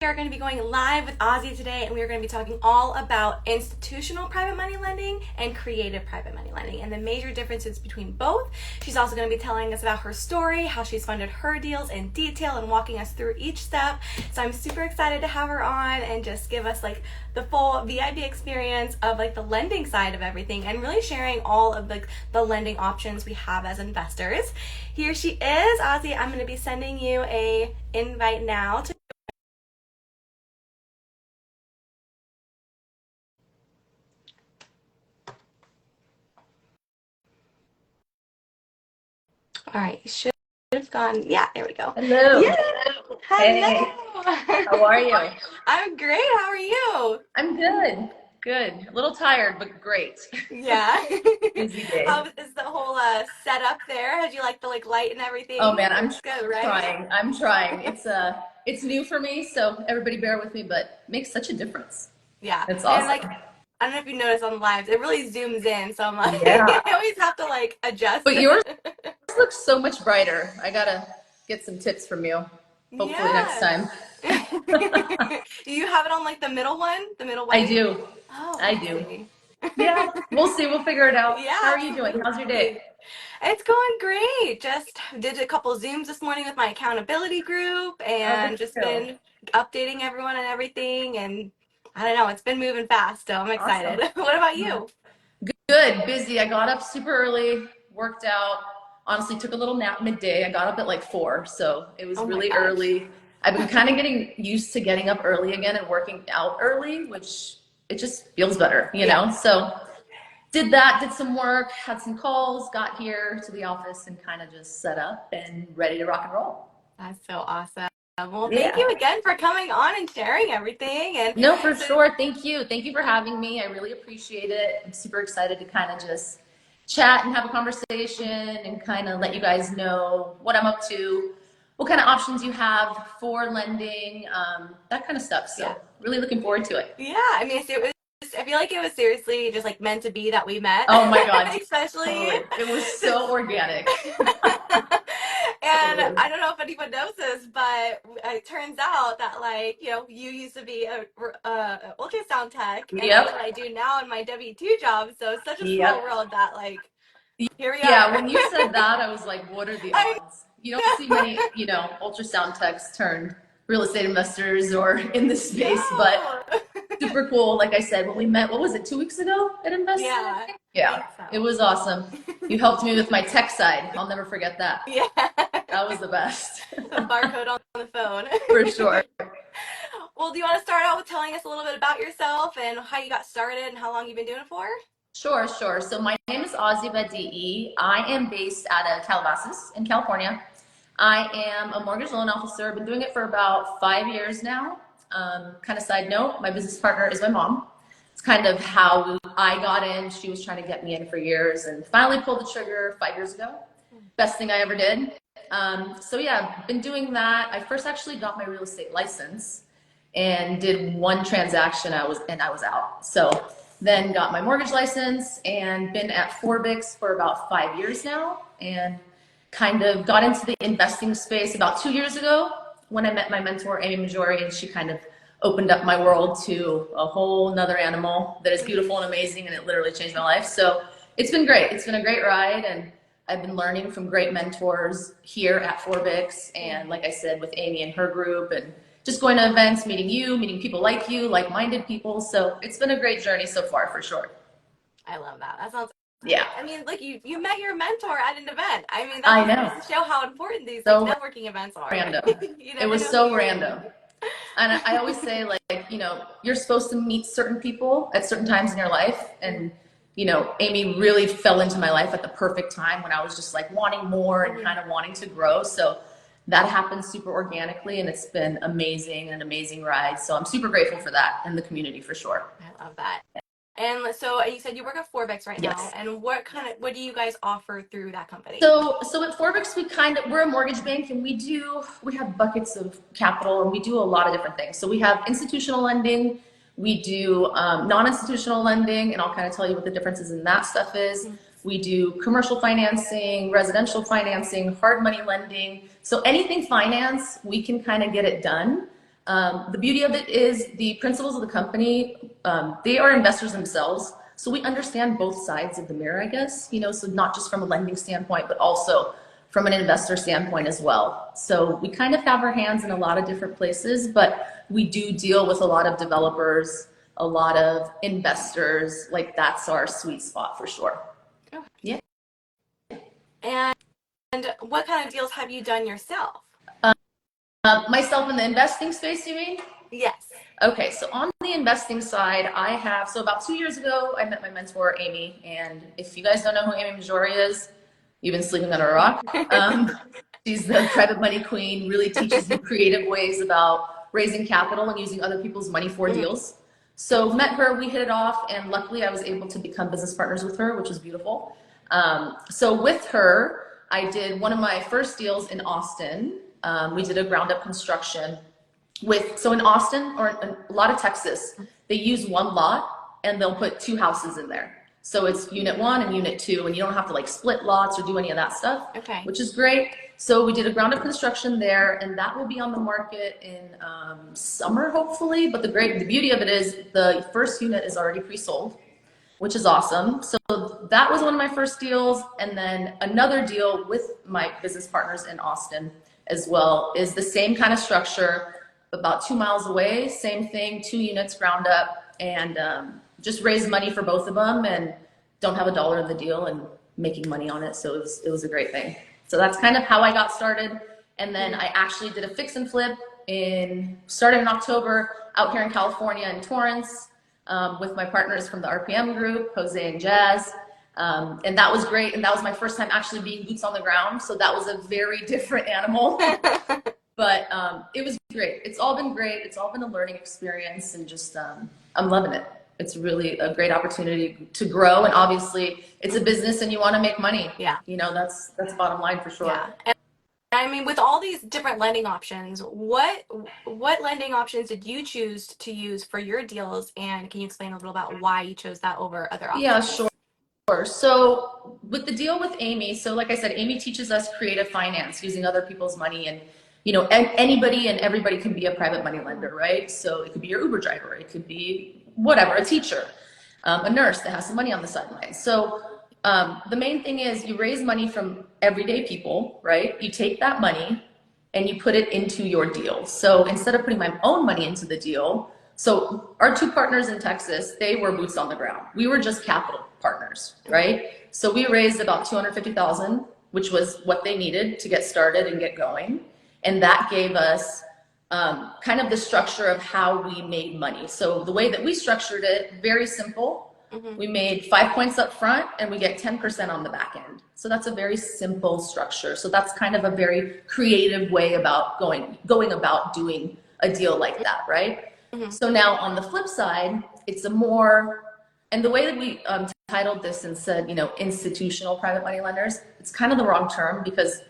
are going to be going live with Ozzy today, and we are going to be talking all about institutional private money lending and creative private money lending and the major differences between both. She's also going to be telling us about her story, how she's funded her deals in detail, and walking us through each step. So I'm super excited to have her on and just give us like the full VIP experience of like the lending side of everything and really sharing all of the lending options we have as investors. Here she is, Ozzy. I'm going to be sending you a invite now to All right, you should have gone. Yeah, there we go. Hello. Yeah. Hey. Hello. How are you? I'm great. How are you? I'm good. Good. A little tired, but great. Yeah. Busy day. How is the whole setup there? Had you like the light and everything? Oh man, I'm It's good, right? trying. I'm trying. It's new for me, so everybody bear with me, but it makes such a difference. Yeah. It's And awesome. like I don't know if you noticed on the lives, it really zooms in, so I'm like Yeah. I always have to like adjust. But yours looks so much brighter. I gotta get some tips from you. Hopefully next time. Do you have it on like the middle one? The middle I white? do. Oh, I let's do. see. Yeah. We'll see. We'll figure it out. Yeah, How are you doing? How's your absolutely. day? It's going great. Just did a couple Zooms this morning with my accountability group Oh, good and to just go. been updating everyone and everything. And I don't know, it's been moving fast, so I'm excited. Awesome. What about you? Good, busy. I got up super early, worked out. Honestly, took a little nap midday. I got up at like 4, so it was Oh my really gosh. early. I've been kind of getting used to getting up early again and working out early, which it just feels better, you Yeah, know? So did that, did some work, had some calls, got here to the office and kind of just set up and ready to rock and roll. that's so awesome. Well, thank Yeah. you again for coming on and sharing everything. And No, for so, sure. Thank you. Thank you for having me. I really appreciate it. I'm super excited to kind of just chat and have a conversation and kind of let you guys know what I'm up to, what kind of options you have for lending, that kind of stuff. yeah. So really looking forward to it. Yeah, I mean, I feel like it was seriously just like meant to be that we met, Oh my God, especially. totally. It was so organic. And Totally. I don't know if anyone knows this, but it turns out that like, you used to be a ultrasound tech, and that's Yep. what I do now in my W-2 job. So it's such a small Yep. world that like, here we Yeah, are. when you said that, I was like, what are the I odds? You don't see many, ultrasound techs turned real estate investors or in this space, but know. super cool. Like I said, when we met, what was it, 2 weeks ago at Invested, I Yeah, think? I Yeah, think it so. was awesome. You helped me with my tech side. I'll never forget that. Yeah. That was the best. The barcode on the phone. For sure. Well, do you want to start out with telling us a little bit about yourself and how you got started and how long you've been doing it for? Sure, sure. So my name is Badiei. I am based out of Calabasas in California. I am a mortgage loan officer. I've been doing it for about 5 years now. Kind of side note, my business partner is my mom. It's kind of how I got in. She was trying to get me in for years and finally pulled the trigger 5 years ago. Best thing I ever did. So yeah, I've been doing that. I first actually got my real estate license and did one transaction. I was out. So then got my mortgage license and been at Forbix for about 5 years now, and kind of got into the investing space about 2 years ago when I met my mentor, Amy Majori, and she kind of opened up my world to a whole nother animal that is beautiful and amazing, and it literally changed my life. So it's been great. It's been a great ride, and I've been learning from great mentors here at Forbix, and like I said, with Amy and her group, and just going to events, meeting you, meeting people like you, like-minded people. So it's been a great journey so far, for sure. I love that. That sounds Yeah, I mean, like you met your mentor at an event. I mean, that I just know. goes to show how important these like So networking events are. random. You It never was know who so you're gonna random. meet. And I always say, like, you're supposed to meet certain people at certain times in your life. And, Amy really fell into my life at the perfect time when I was just like wanting more and kind of wanting to grow. So that happened super organically, and it's been amazing, an amazing ride. So I'm super grateful for that and the community for sure. I love that. And so you said you work at Forbex right now, Yes. and what do you guys offer through that company? So at Forbix, we're a mortgage bank, and we have buckets of capital, and we do a lot of different things. So we have institutional lending, we do non-institutional lending, and I'll kind of tell you what the differences in that stuff is. We do commercial financing, residential financing, hard money lending. So anything finance, we can kind of get it done. The beauty of it is the principals of the company, they are investors themselves. So we understand both sides of the mirror, I guess, so not just from a lending standpoint, but also from an investor standpoint as well. So we kind of have our hands in a lot of different places, but we do deal with a lot of developers, a lot of investors. Like that's our sweet spot for sure. Oh. Yeah. And what kind of deals have you done yourself? Myself in the investing space, you mean? Yes. Okay, so on the investing side, so about 2 years ago, I met my mentor, Amy. And if you guys don't know who Amy Majori is, you've been sleeping under a rock. She's the private money queen, really teaches you creative ways about raising capital and using other people's money for deals. So met her, we hit it off, and luckily I was able to become business partners with her, which was beautiful. So with her, I did one of my first deals in Austin. We did a ground up construction so in Austin or in a lot of Texas, they use one lot and they'll put 2 houses in there. So it's unit 1 and unit 2, and you don't have to like split lots or do any of that stuff, which is great. So we did a ground up construction there, and that will be on the market in summer, hopefully. But the beauty of it is the first unit is already pre-sold, which is awesome. So that was one of my first deals. And then another deal with my business partners in Austin as well is the same kind of structure, about 2 miles away, same thing, 2 units ground up, and just raise money for both of them and don't have a dollar in the deal and making money on it. So it was a great thing. So that's kind of how I got started. And then I actually did a fix and flip started in October out here in California in Torrance with my partners from the RPM group, Jose and Jazz. And that was great. And that was my first time actually being boots on the ground. So that was a very different animal. But it was great. It's all been great. It's all been a learning experience, and just I'm loving it. It's really a great opportunity to grow, and obviously it's a business and you want to make money. Yeah. That's bottom line for sure. Yeah. And I mean, with all these different lending options, what lending options did you choose to use for your deals, and can you explain a little about why you chose that over other options? Yeah, sure. So with the deal with Amy, so like I said, Amy teaches us creative finance using other people's money, and anybody and everybody can be a private money lender, right? So it could be your Uber driver, it could be whatever, a teacher, a nurse that has some money on the sidelines. So the main thing is you raise money from everyday people, right? You take that money and you put it into your deal. So instead of putting my own money into the deal, so our 2 partners in Texas, they were boots on the ground. We were just capital partners, right? So we raised about $250,000, which was what they needed to get started and get going. And that gave us kind of the structure of how we made money. So the way that we structured it, very simple. We made 5 points up front and we get 10% on the back end. So that's a very simple structure. So that's kind of a very creative way about going about doing a deal like that, right? So now on the flip side, it's and the way that we titled this and said, institutional private money lenders, it's kind of the wrong term, because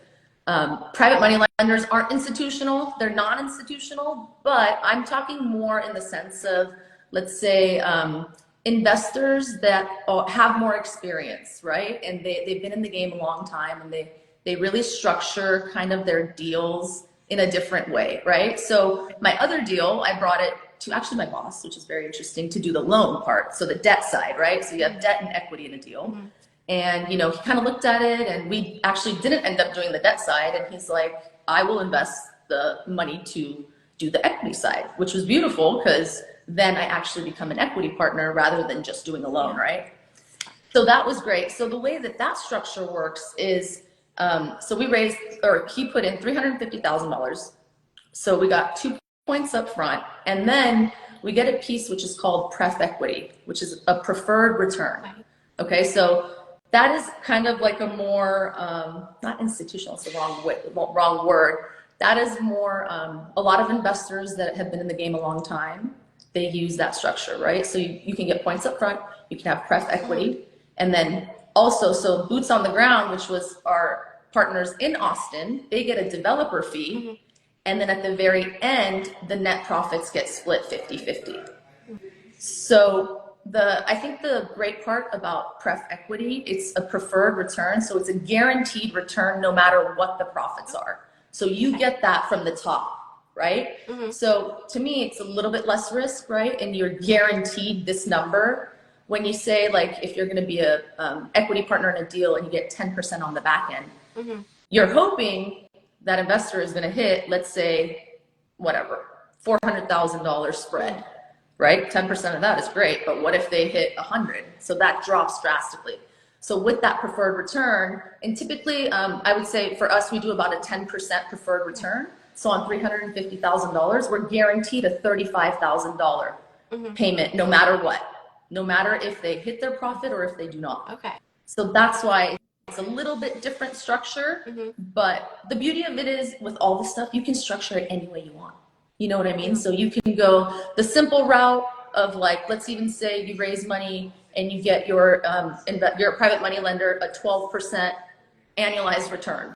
private money lenders aren't institutional, they're non-institutional, but I'm talking more in the sense of, let's say, investors that have more experience, right? And they've been in the game a long time, and they really structure kind of their deals in a different way, right? So my other deal, I brought it to actually my boss, which is very interesting, to do the loan part. So the debt side, right? So you have debt and equity in a deal. And, he kind of looked at it, and we actually didn't end up doing the debt side. And he's like, I will invest the money to do the equity side, which was beautiful, because then I actually become an equity partner rather than just doing a loan, right? So that was great. So the way that structure works is, so he put in $350,000. So we got 2 points up front, and then we get a piece which is called Pref equity, which is a preferred return. Okay, so that is kind of like a more, not institutional, it's the wrong word. That is more, a lot of investors that have been in the game a long time, they use that structure, right? So you can get points up front, you can have Pref equity, and then also, so boots on the ground, which was our partners in Austin, they get a developer fee. And then at the very end, the net profits get split 50-50. So I think the great part about Pref equity, it's a preferred return. So it's a guaranteed return no matter what the profits are. So you get that from the top. right? Mm-hmm. So to me, it's a little bit less risk, right? And you're guaranteed this number. When you say, like, if you're going to be a equity partner in a deal and you get 10% on the back end, Mm-hmm. you're hoping that investor is going to hit, let's say, whatever, $400,000 spread, right? 10% of that is great, but what if they hit 100? So that drops drastically. So with that preferred return, and typically, I would say for us, we do about a 10% preferred return. So on $350,000, we're guaranteed a $35,000 payment, no matter what, no matter if they hit their profit or if they do not. Okay. So that's why it's a little bit different structure, but the beauty of it is with all the stuff, you can structure it any way you want. You know what I mean? So you can go the simple route of, like, let's even say you raise money and you get your private money lender a 12% annualized return.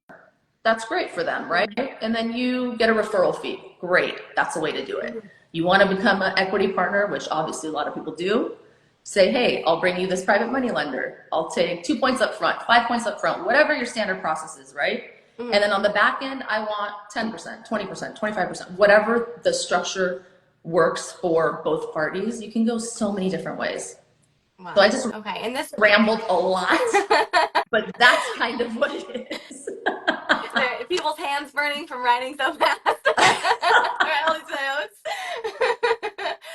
That's great for them, right? And then you get a referral fee. Great. That's a way to do it. You want to become an equity partner, which obviously a lot of people do. Say, hey, I'll bring you this private money lender. I'll take 2 points up front, 5 points up front, whatever your standard process is, right? And then on the back end, I want 10%, 20%, 25%, whatever the structure works for both parties. You can go so many different ways. Wow. So I just and this rambled a lot, but that's kind of what it is. People's hands burning from writing so fast. All these notes.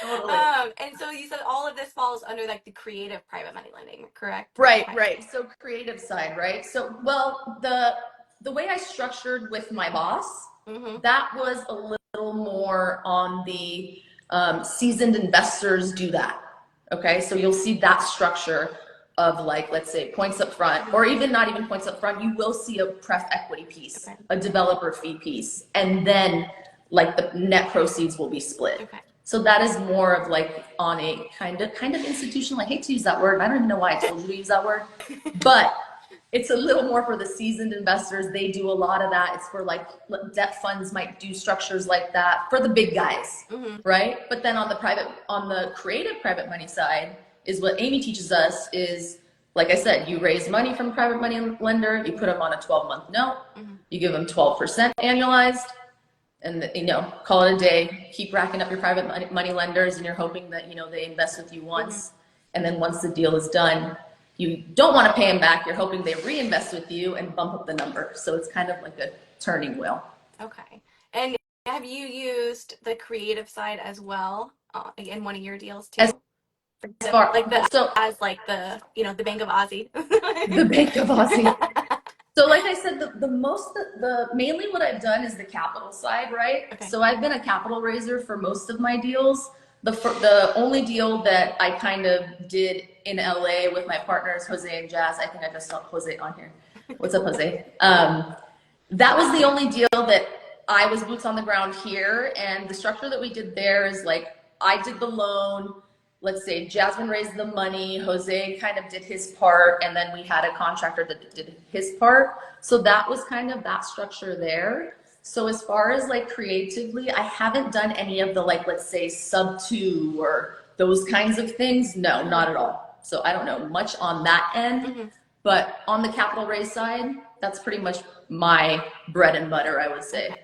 Totally. And so you said all of this falls under, like, the creative private money lending, correct? Right, Okay. right. So creative side, right? So, well, the way I structured with my boss, that was a little more on the seasoned investors do that. Okay, so you'll see that structure of, like, let's say points up front, or even not even points up front. You will see a pref equity piece, a developer fee piece, and then, like, the net proceeds will be split. Okay. So that is more of, like, on a kind of institutional. I hate to use that word. I don't even know why I told you to use that word, but it's a little more for the seasoned investors. They do a lot of that. It's for, like, debt funds might do structures like that for the big guys, right? But then on the creative private money side is what Amy teaches us is, like I said, you raise money from a private money lender, you put them on a 12-month note, you give them 12% annualized, and, you know, call it a day. Keep racking up your private money lenders, and you're hoping that, you know, they invest with you once, and then once the deal is done, you don't want to pay them back. You're hoping they reinvest with you and bump up the number. So it's kind of like a turning wheel. Okay. And have you used the creative side as well in one of your deals too? As far like the the Bank of Aussie. The Bank of Aussie. So like I said, the mainly what I've done is the capital side, right? Okay. So I've been a capital raiser for most of my deals. The only deal that I kind of did in LA with my partners, Jose and Jazz, I think I just saw Jose on here. What's up, Jose? That was the only deal that I was boots on the ground here. And the structure that we did there is, like, I did the loan. Let's say Jasmine raised the money, Jose kind of did his part, and then we had a contractor that did his part. So that was kind of that structure there. So as far as, like, creatively, I haven't done any of the, like, let's say sub 2 or those kinds of things. No, not at all. So I don't know much on that end, but on the capital raise side, that's pretty much my bread and butter, I would say.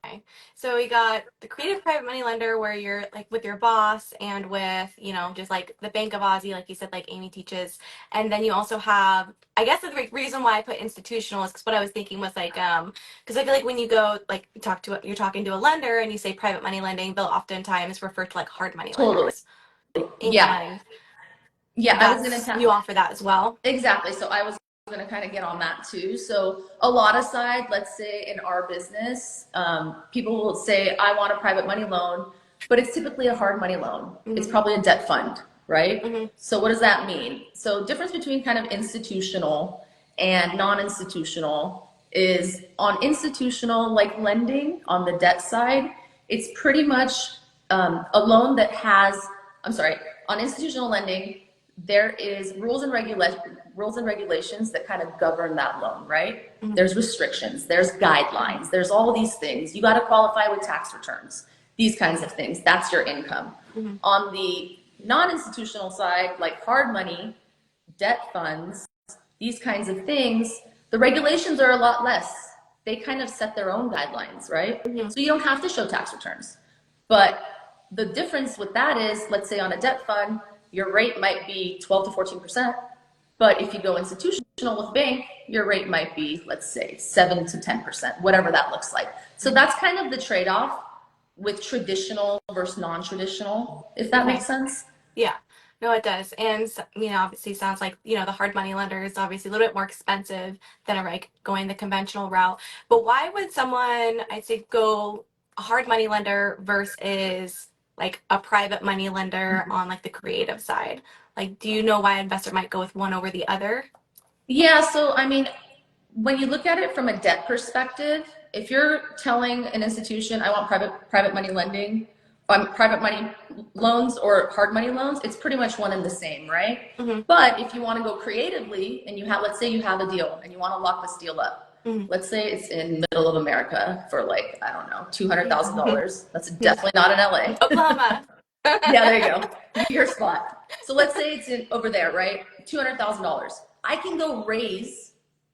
Okay. So we got the creative private money lender where you're, like, with your boss and with, you know, just like the Bank of Aussie, like you said, like Amy teaches. And then you also have, I guess the reason why I put institutional is because what I was thinking was, like, because I feel like when you go, like, you're talking to a lender and you say private money lending, they'll oftentimes refer to, like, hard money lenders. Yeah. Yeah, I was gonna you offer that as well. Exactly. So I was going to kind of get on that too. So a lot aside, let's say in our business, people will say, I want a private money loan, but it's typically a hard money loan. It's probably a debt fund, right? So what does that mean? So difference between kind of institutional and non-institutional is on institutional, like lending on the debt side, it's pretty much a loan that has, on institutional lending, there is rules and regulations that kind of govern that loan, right? There's restrictions, there's guidelines, there's all these things. You got to qualify with tax returns, these kinds of things. That's your income. On the non-institutional side, like hard money, debt funds, these kinds of things, the regulations are a lot less they kind of set their own guidelines, right? Mhm. So you don't have to show tax returns. But the difference with that is, let's say on a debt fund, your rate might be 12 to 14%. But if you go institutional with bank, your rate might be, let's say, 7 to 10%, whatever that looks like. So that's kind of the trade-off with traditional versus non-traditional, if that makes sense. Yeah, no, it does. And, obviously sounds like, the hard money lender is obviously a little bit more expensive than going the conventional route. But why would someone, I'd say, go a hard money lender versus like a private money lender on like the creative side? Like, do you know why an investor might go with one over the other? Yeah, so I mean, when you look at it from a debt perspective, if you're telling an institution, I want private money lending, private money loans or hard money loans, it's pretty much one and the same, right? Mm-hmm. But if you want to go creatively and you have, let's say you have a deal and you want to lock this deal up, Mm-hmm. let's say it's in middle of America for like, I don't know, $200,000. That's definitely not in LA. Oklahoma. Yeah, there you go. Your spot. So let's say it's in over there, right? $200,000. I can go raise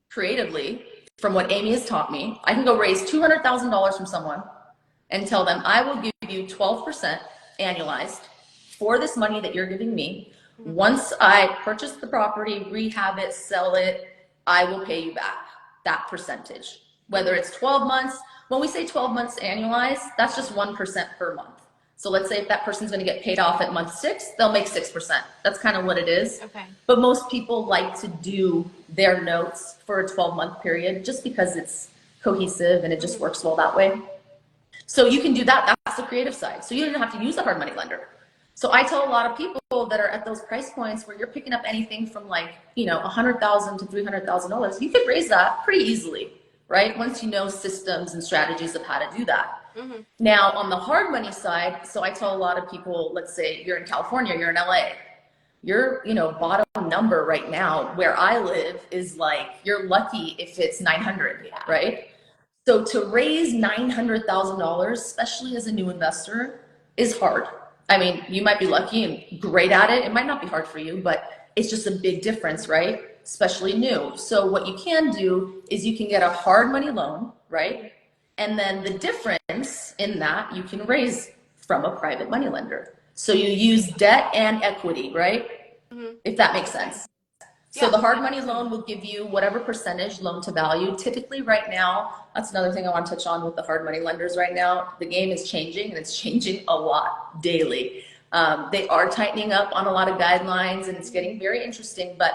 creatively from what Amy has taught me. I can go raise $200,000 from someone and tell them I will give you 12% annualized for this money that you're giving me. Once I purchase the property, rehab it, sell it, I will pay you back that percentage. Whether it's 12 months, when we say 12 months annualized, that's just 1% per month. So let's say if that person's going to get paid off at month 6, they'll make 6%. That's kind of what it is. Okay. But most people like to do their notes for a 12-month period just because it's cohesive and it just works well that way. So you can do that. That's the creative side. So you don't have to use a hard money lender. So I tell a lot of people that are at those price points where you're picking up anything from like, $100,000 to $300,000, you could raise that pretty easily, right? Once you know systems and strategies of how to do that. Mm-hmm. Now on the hard money side, so I tell a lot of people, let's say you're in California, you're in LA, your bottom number right now where I live is like, you're lucky if it's 900, right? So to raise $900,000, especially as a new investor, is hard. I mean, you might be lucky and great at it. It might not be hard for you, but it's just a big difference, right? Especially new. So what you can do is you can get a hard money loan, right? And then the difference in that you can raise from a private money lender. So you use debt and equity, right? Mm-hmm. If that makes sense. So the hard money loan will give you whatever percentage loan to value. Typically right now, that's another thing I want to touch on with the hard money lenders right now. The game is changing and it's changing a lot daily. They are tightening up on a lot of guidelines and it's getting very interesting. But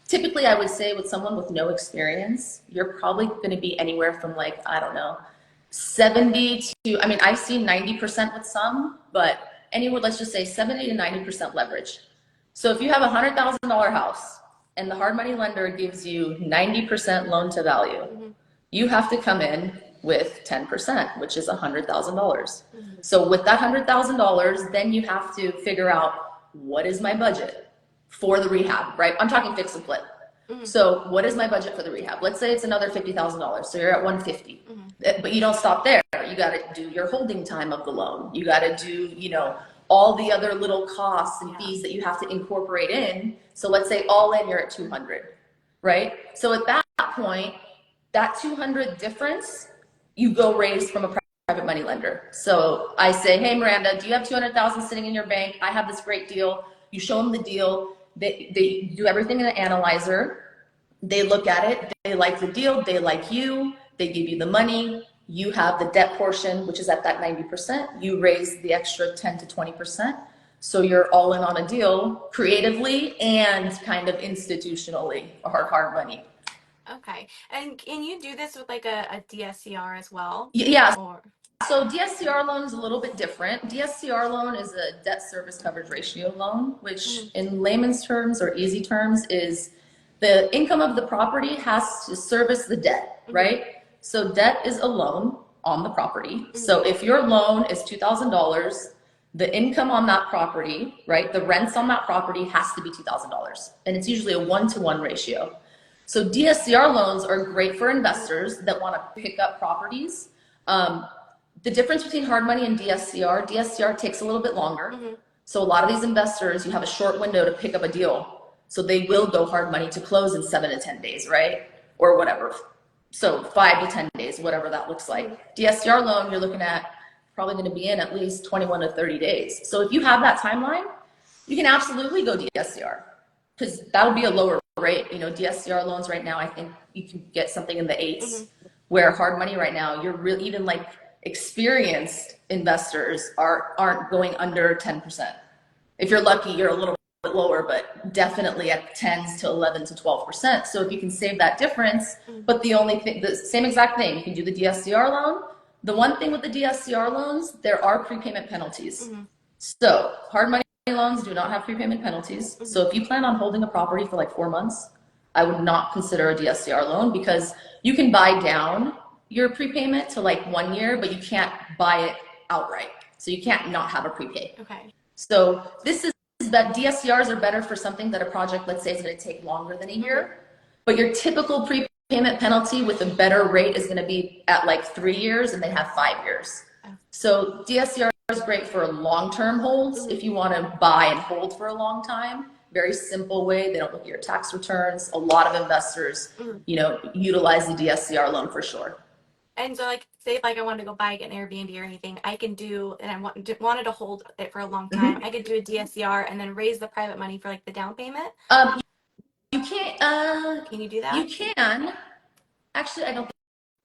typically I would say with someone with no experience, you're probably going to be anywhere from like, I don't know, 70 to, I mean, I've seen 90% with some, but anywhere, let's just say 70 to 90% leverage. So if you have $100,000 house, and the hard money lender gives you 90% loan to value, you have to come in with 10%, which is $100,000. So with that $100,000, then you have to figure out, what is my budget for the rehab, right? I'm talking fix and flip. So what is my budget for the rehab? Let's say it's another $50,000. So you're at 150, but you don't stop there. You got to do your holding time of the loan. You got to do, all the other little costs and fees that you have to incorporate in. So let's say all in, you're at 200, right? So at that point, that 200 difference, you go raise from a private money lender. So I say, hey, Miranda, do you have 200,000 sitting in your bank? I have this great deal. You show them the deal. They do everything in an analyzer. They look at it. They like the deal. They like you. They give you the money. You have the debt portion, which is at that 90%. You raise the extra 10 to 20%. So you're all in on a deal creatively and kind of institutionally, or hard money. Okay. And can you do this with like a DSCR as well? Yeah. So DSCR loan is a little bit different. DSCR loan is a debt service coverage ratio loan, which in layman's terms or easy terms is the income of the property has to service the debt, right? So debt is a loan on the property. So if your loan is $2,000, the income on that property, right, the rents on that property has to be $2,000. And it's usually a 1-to-1 ratio. So DSCR loans are great for investors that want to pick up properties. The difference between hard money and DSCR takes a little bit longer. So a lot of these investors, you have a short window to pick up a deal. So they will go hard money to close in 7 to 10 days, right? Or whatever. So 5 to 10 days, whatever that looks like. DSCR loan, you're looking at probably going to be in at least 21 to 30 days. So if you have that timeline, you can absolutely go DSCR because that would be a lower rate. You know, DSCR loans right now, I think you can get something in the 8s, where hard money right now, you're really, even like experienced investors aren't going under 10%. If you're lucky, you're a little bit lower, but definitely at 10s to 11 to 12%. So if you can save that difference, but the only thing, the same exact thing, you can do the DSCR loan. The one thing with the DSCR loans, there are prepayment penalties. So hard money loans do not have prepayment penalties. So if you plan on holding a property for like 4 months, I would not consider a DSCR loan because you can buy down your prepayment to like 1 year, but you can't buy it outright. So you can't not have a prepay. Okay. So this is that DSCRs are better for something that a project, let's say, is going to take longer than a year, but your typical prepayment penalty with a better rate is going to be at like 3 years and they have 5 years. So DSCR is great for long-term holds if you want to buy and hold for a long time. Very simple way. They don't look at your tax returns. A lot of investors, you know, utilize the DSCR loan for sure. And so, like, say if like I wanted to go buy an Airbnb or anything, I can do, and I wanted to hold it for a long time. I could do a DSCR and then raise the private money for like the down payment. You can't. Can you do that? You can. Actually, I don't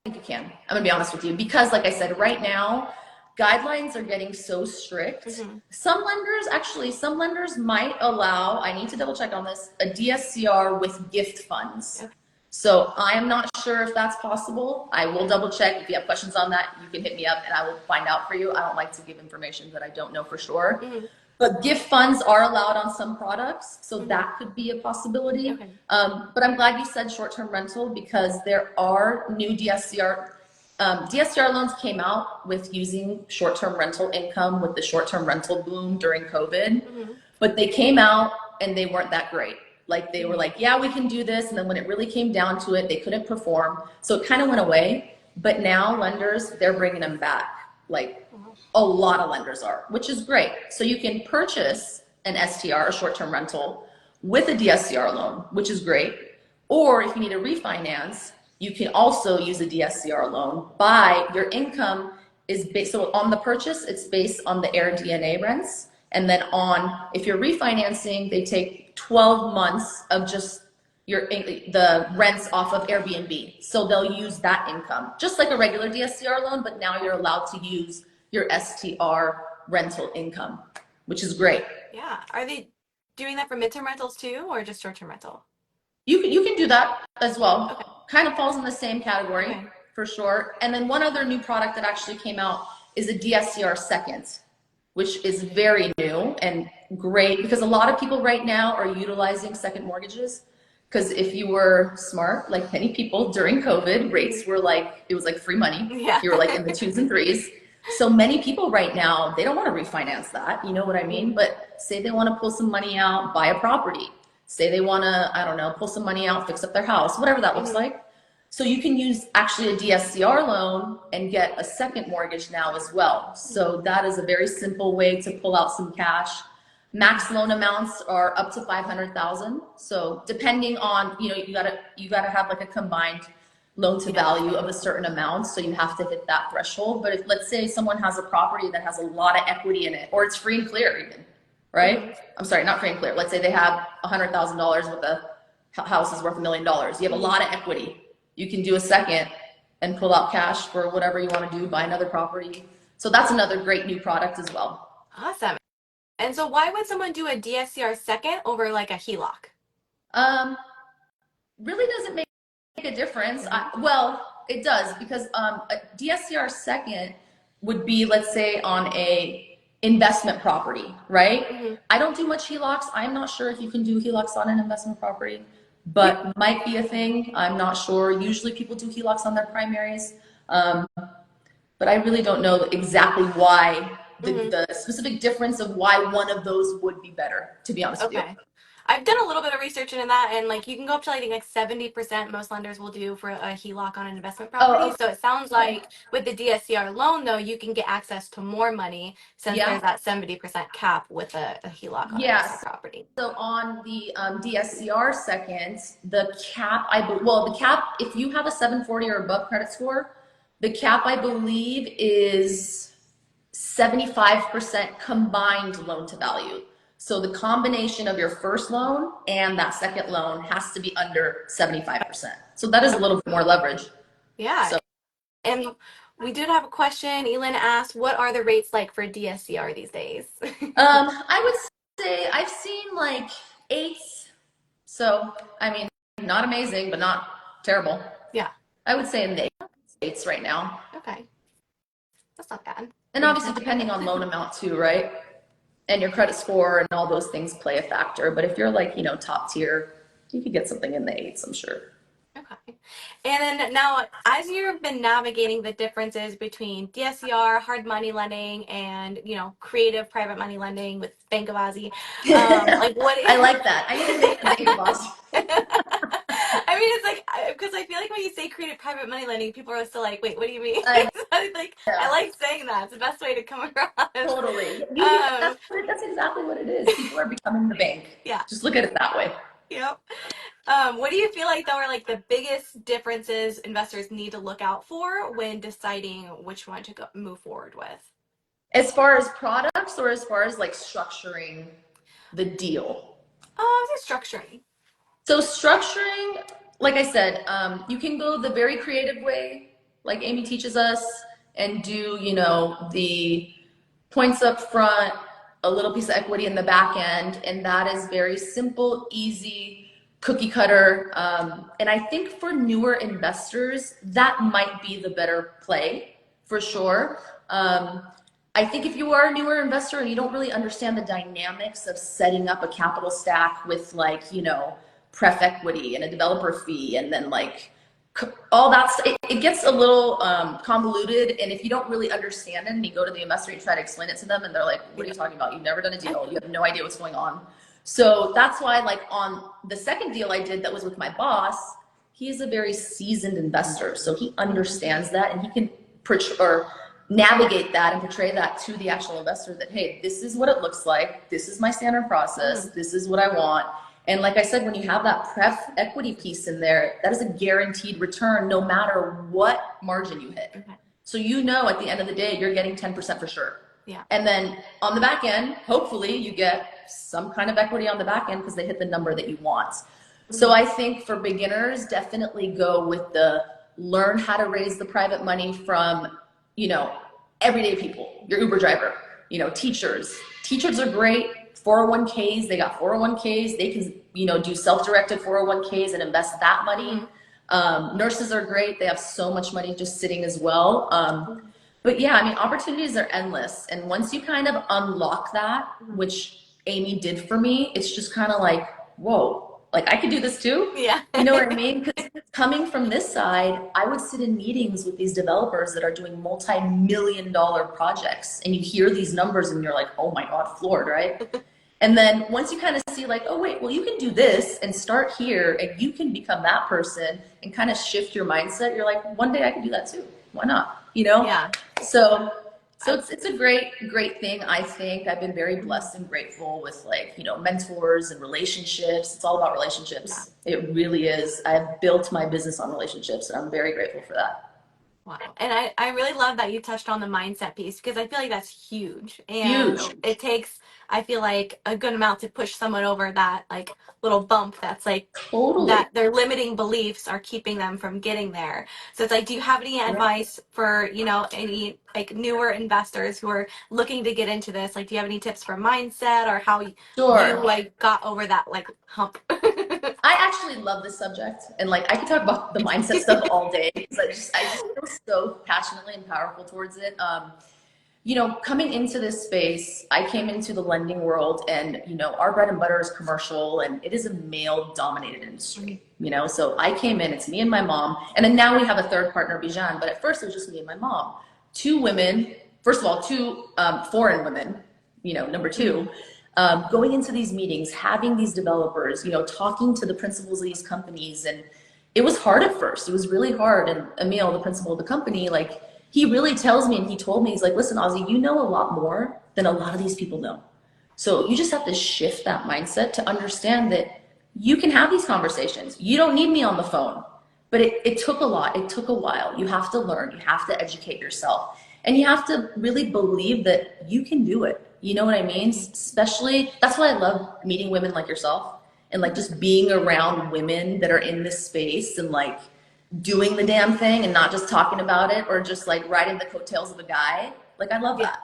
think you can. I'm gonna be honest with you because, like I said, right now, guidelines are getting so strict. Some lenders might allow, I need to double check on this, a DSCR with gift funds. Okay. So I am not sure if that's possible. I will double check. If you have questions on that, you can hit me up and I will find out for you. I don't like to give information that I don't know for sure. But gift funds are allowed on some products, so that could be a possibility. Okay. But I'm glad you said short-term rental because there are new DSCR. DSCR loans came out with using short-term rental income with the short-term rental boom during COVID, but they came out and they weren't that great. Like they were like, yeah, we can do this. And then when it really came down to it, they couldn't perform. So it kind of went away. But now lenders, they're bringing them back. Like a lot of lenders are, which is great. So you can purchase an STR, a short-term rental, with a DSCR loan, which is great. Or if you need a refinance, you can also use a DSCR loan by your income is based, so on the purchase, it's based on the Air DNA rents. And then if you're refinancing, they take 12 months of just the rents off of Airbnb. So they'll use that income, just like a regular DSCR loan, but now you're allowed to use your STR rental income, which is great. Yeah. Are they doing that for midterm rentals too, or just short-term rental? You can do that as well. Okay. Kind of falls in the same category for sure. And then one other new product that actually came out is a DSCR second, which is very new and great because a lot of people right now are utilizing second mortgages. Because if you were smart, like many people during COVID, rates were like, it was like free money. Yeah. You were like in the 2s and 3s. So many people right now, they don't want to refinance that. You know what I mean? But say they want to pull some money out, buy a property. Say they want to, I don't know, pull some money out, fix up their house, whatever that looks like. So you can use actually a DSCR loan and get a second mortgage now as well. So that is a very simple way to pull out some cash. Max loan amounts are up to $500,000. So depending on, you know, you gotta have like a combined loan to value of a certain amount. So you have to hit that threshold. But if let's say someone has a property that has a lot of equity in it, or it's free and clear even, right? I'm sorry, not free and clear. Let's say they have $100,000 with a house is worth $1 million. You have a lot of equity. You can do a second and pull out cash for whatever you want to do, buy another property. So that's another great new product as well. Awesome. And so why would someone do a DSCR second over like a HELOC? Really doesn't make a difference. Well, it does because a DSCR second would be, let's say, on a investment property, right? I don't do much HELOCs. I'm not sure if you can do HELOCs on an investment property, but might be a thing. I'm not sure. Usually people do HELOCs on their primaries, but I really don't know exactly why the specific difference of why one of those would be better, to be honest with you. I've done a little bit of research into that, and like you can go up to I think like 70% most lenders will do for a HELOC on an investment property. Oh, So it sounds okay. like with the DSCR loan though, you can get access to more money since there's Yeah. that 70% cap with a HELOC on an investment Yes. property. So on the DSCR second, the cap, well, the cap, if you have a 740 or above credit score, the cap, I believe, is 75% combined loan to value. So the combination of your first loan and that second loan has to be under 75%. So that is a little bit more leverage. Yeah. So And we did have a question. Elin asked, what are the rates like for DSCR these days? I would say I've seen like eights. So, I mean, not amazing, but not terrible. Yeah. I would say in the States right now. Okay. That's not bad. And obviously depending on loan amount too, right? And your credit score and all those things play a factor. But if you're like, top tier, you could get something in the eights, I'm sure. Okay. And then now, as you've been navigating the differences between DSCR, hard money lending, and creative private money lending with Bank of Aussie, like what? I like that. I need to make the Bank of Aussie. I mean, it's like because I feel like when you say creative private money lending, people are still like, "Wait, what do you mean?" I, yeah. I like saying that. It's the best way to come across. Totally. That's exactly what it is. People are becoming the bank. Yeah. Just look at it that way. Yep. What do you feel like though are like the biggest differences investors need to look out for when deciding which one to move forward with? As far as products or as far as like structuring the deal? Just structuring. So structuring, like I said, you can go the very creative way, like Amy teaches us, and do, the points up front, a little piece of equity in the back end, and that is very simple, easy, cookie cutter. And I think for newer investors, that might be the better play for sure. I think if you are a newer investor and you don't really understand the dynamics of setting up a capital stack with like, pref equity and a developer fee and then like all that, it gets a little convoluted. And if you don't really understand it and you go to the investor and you try to explain it to them and they're like, what are you talking about? You've never done a deal. You have no idea what's going on. So that's why like on the second deal I did that was with my boss, he is a very seasoned investor. So he understands that and he can navigate that and portray that to the actual investor that, hey, this is what it looks like. This is my standard process. This is what I want. And like I said, when you have that pref equity piece in there, that is a guaranteed return no matter what margin you hit. Okay. So at the end of the day, you're getting 10% for sure. Yeah. And then on the back end, hopefully you get some kind of equity on the back end because they hit the number that you want. Mm-hmm. So I think for beginners, definitely go with the learn how to raise the private money from, everyday people, your Uber driver, teachers. Teachers are great. 401ks, they got 401ks. They can, do self-directed 401ks and invest that money. Mm-hmm. Nurses are great. They have so much money just sitting as well. But yeah, I mean, opportunities are endless. And once you kind of unlock that, which Amy did for me, it's just kind of like, whoa, like I could do this too. Yeah. You know what I mean? Because coming from this side, I would sit in meetings with these developers that are doing multi-million-dollar projects. And you hear these numbers and you're like, oh my God, floored, right? And then once you kind of see like, oh wait, well you can do this and start here and you can become that person and kind of shift your mindset. You're like, one day I can do that too. Why not? Yeah. So it's a great thing. I think I've been very blessed and grateful with like, mentors and relationships. It's all about relationships. Yeah. It really is. I've built my business on relationships and I'm very grateful for that. Wow. And I really love that you touched on the mindset piece because I feel like that's huge. And it takes, I feel like, a good amount to push someone over that like little bump that's like totally. That their limiting beliefs are keeping them from getting there. So it's like, do you have any advice for, any like newer investors who are looking to get into this? Like, do you have any tips for mindset or how you like got over that like hump? I actually love this subject and like I could talk about the mindset stuff all day because I just feel so passionately and powerful towards it. Coming into this space, I came into the lending world and, our bread and butter is commercial and it is a male dominated industry, so I came in, it's me and my mom. And then now we have a third partner, Bijan, but at first it was just me and my mom, 2 women, first of all, 2 foreign women, number 2. Going into these meetings, having these developers, talking to the principals of these companies. And it was hard at first. It was really hard. And Emil, the principal of the company, like, he really tells me, and he told me, he's like, listen, Ozzy, you know a lot more than a lot of these people know. So you just have to shift that mindset to understand that you can have these conversations. You don't need me on the phone. But it took a lot. It took a while. You have to learn. You have to educate yourself. And you have to really believe that you can do it. You know what I mean? Especially, that's why I love meeting women like yourself and like just being around women that are in this space and like doing the damn thing and not just talking about it or just like riding the coattails of a guy. Like, I love that.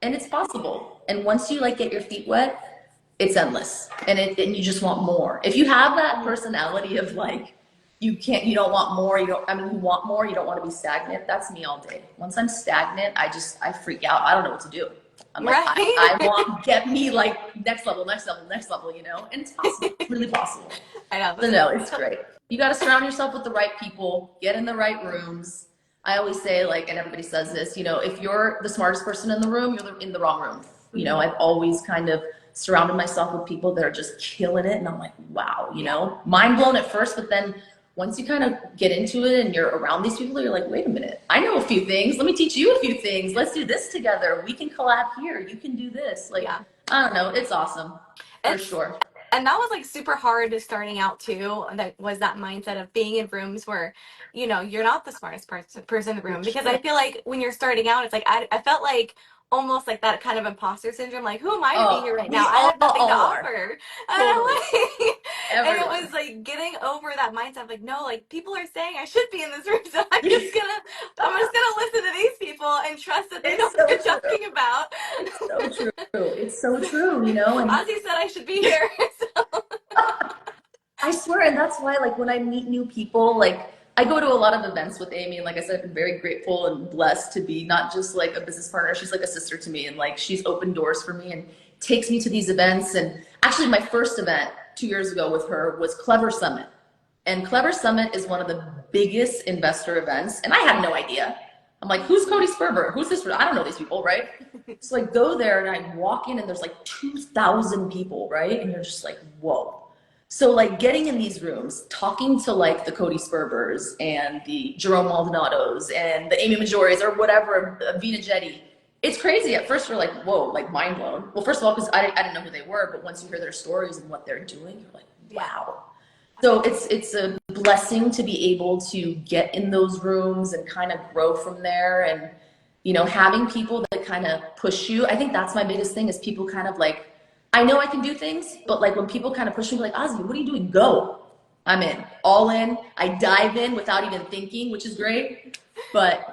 And it's possible. And once you like get your feet wet, it's endless. And you just want more. If you have that personality of like, you don't want more, you want more, you don't want to be stagnant. That's me all day. Once I'm stagnant, I freak out. I don't know what to do. I'm like, I want, get me like next level, and it's possible. It's really possible. I know. So no, it's great. You got to surround yourself with the right people, get in the right rooms. I always say, like, and everybody says this, if you're the smartest person in the room, you're in the wrong room. I've always kind of surrounded myself with people that are just killing it. And I'm like, wow, mind blown at first, but then once you kind of get into it and you're around these people, you're like, wait a minute, I know a few things. Let me teach you a few things. Let's do this together. We can collab here. You can do this. Like, I don't know. It's awesome for sure. And that was like super hard starting out too. That was that mindset of being in rooms where, you're not the smartest person in the room. Because I feel like when you're starting out, it's like, I felt like almost like that kind of imposter syndrome. Like, who am I to be here right now? I have nothing to offer. Totally. And it was like getting over that mindset of like, no, like people are saying I should be in this room. So I'm just gonna listen to these people and trust that they know what they're talking about. It's so true. It's so true, And Ozzy said I should be here. So. I swear, and that's why, like, when I meet new people, like, I go to a lot of events with Amy, and like I said, I've been very grateful and blessed to be not just like a business partner, she's like a sister to me, and like she's opened doors for me and takes me to these events. And actually my first event 2 years ago with her was Clever Summit. And Clever Summit is one of the biggest investor events, and I had no idea. I'm like, who's Cody Sperber? Who's this? I don't know these people, right? So I go there and I walk in and there's like 2,000 people, right? And you're just like, whoa. So like getting in these rooms, talking to like the Cody Sperbers and the Jerome Maldonados and the Amy Majoris or whatever, Vina Jetty, it's crazy. At first you're like, whoa, like mind blown. Well, first of all, because I didn't know who they were, but once you hear their stories and what they're doing, you're like, wow. So it's a blessing to be able to get in those rooms and kind of grow from there. And, having people that kind of push you. I think that's my biggest thing is people kind of like, I know I can do things, but like when people kind of push me like, Ozzy, what are you doing? Go. I'm in, all in. I dive in without even thinking, which is great. But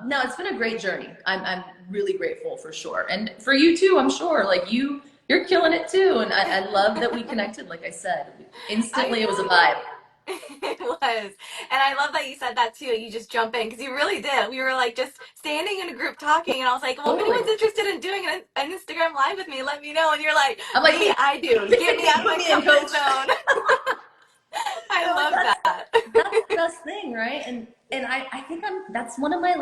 no, it's been a great journey. I'm really grateful for sure. And for you too, I'm sure. Like you're killing it too. And I love that we connected, like I said. Instantly, it was a vibe. It was. And I love that you said that too. You just jump in because you really did. We were like just standing in a group talking and I was like, well, if anyone's interested in doing an Instagram live with me, let me know. And you're like, I'm like, me, I do. Get me out of my comfort zone. I love that. That's the best thing, right? And I think that's one of my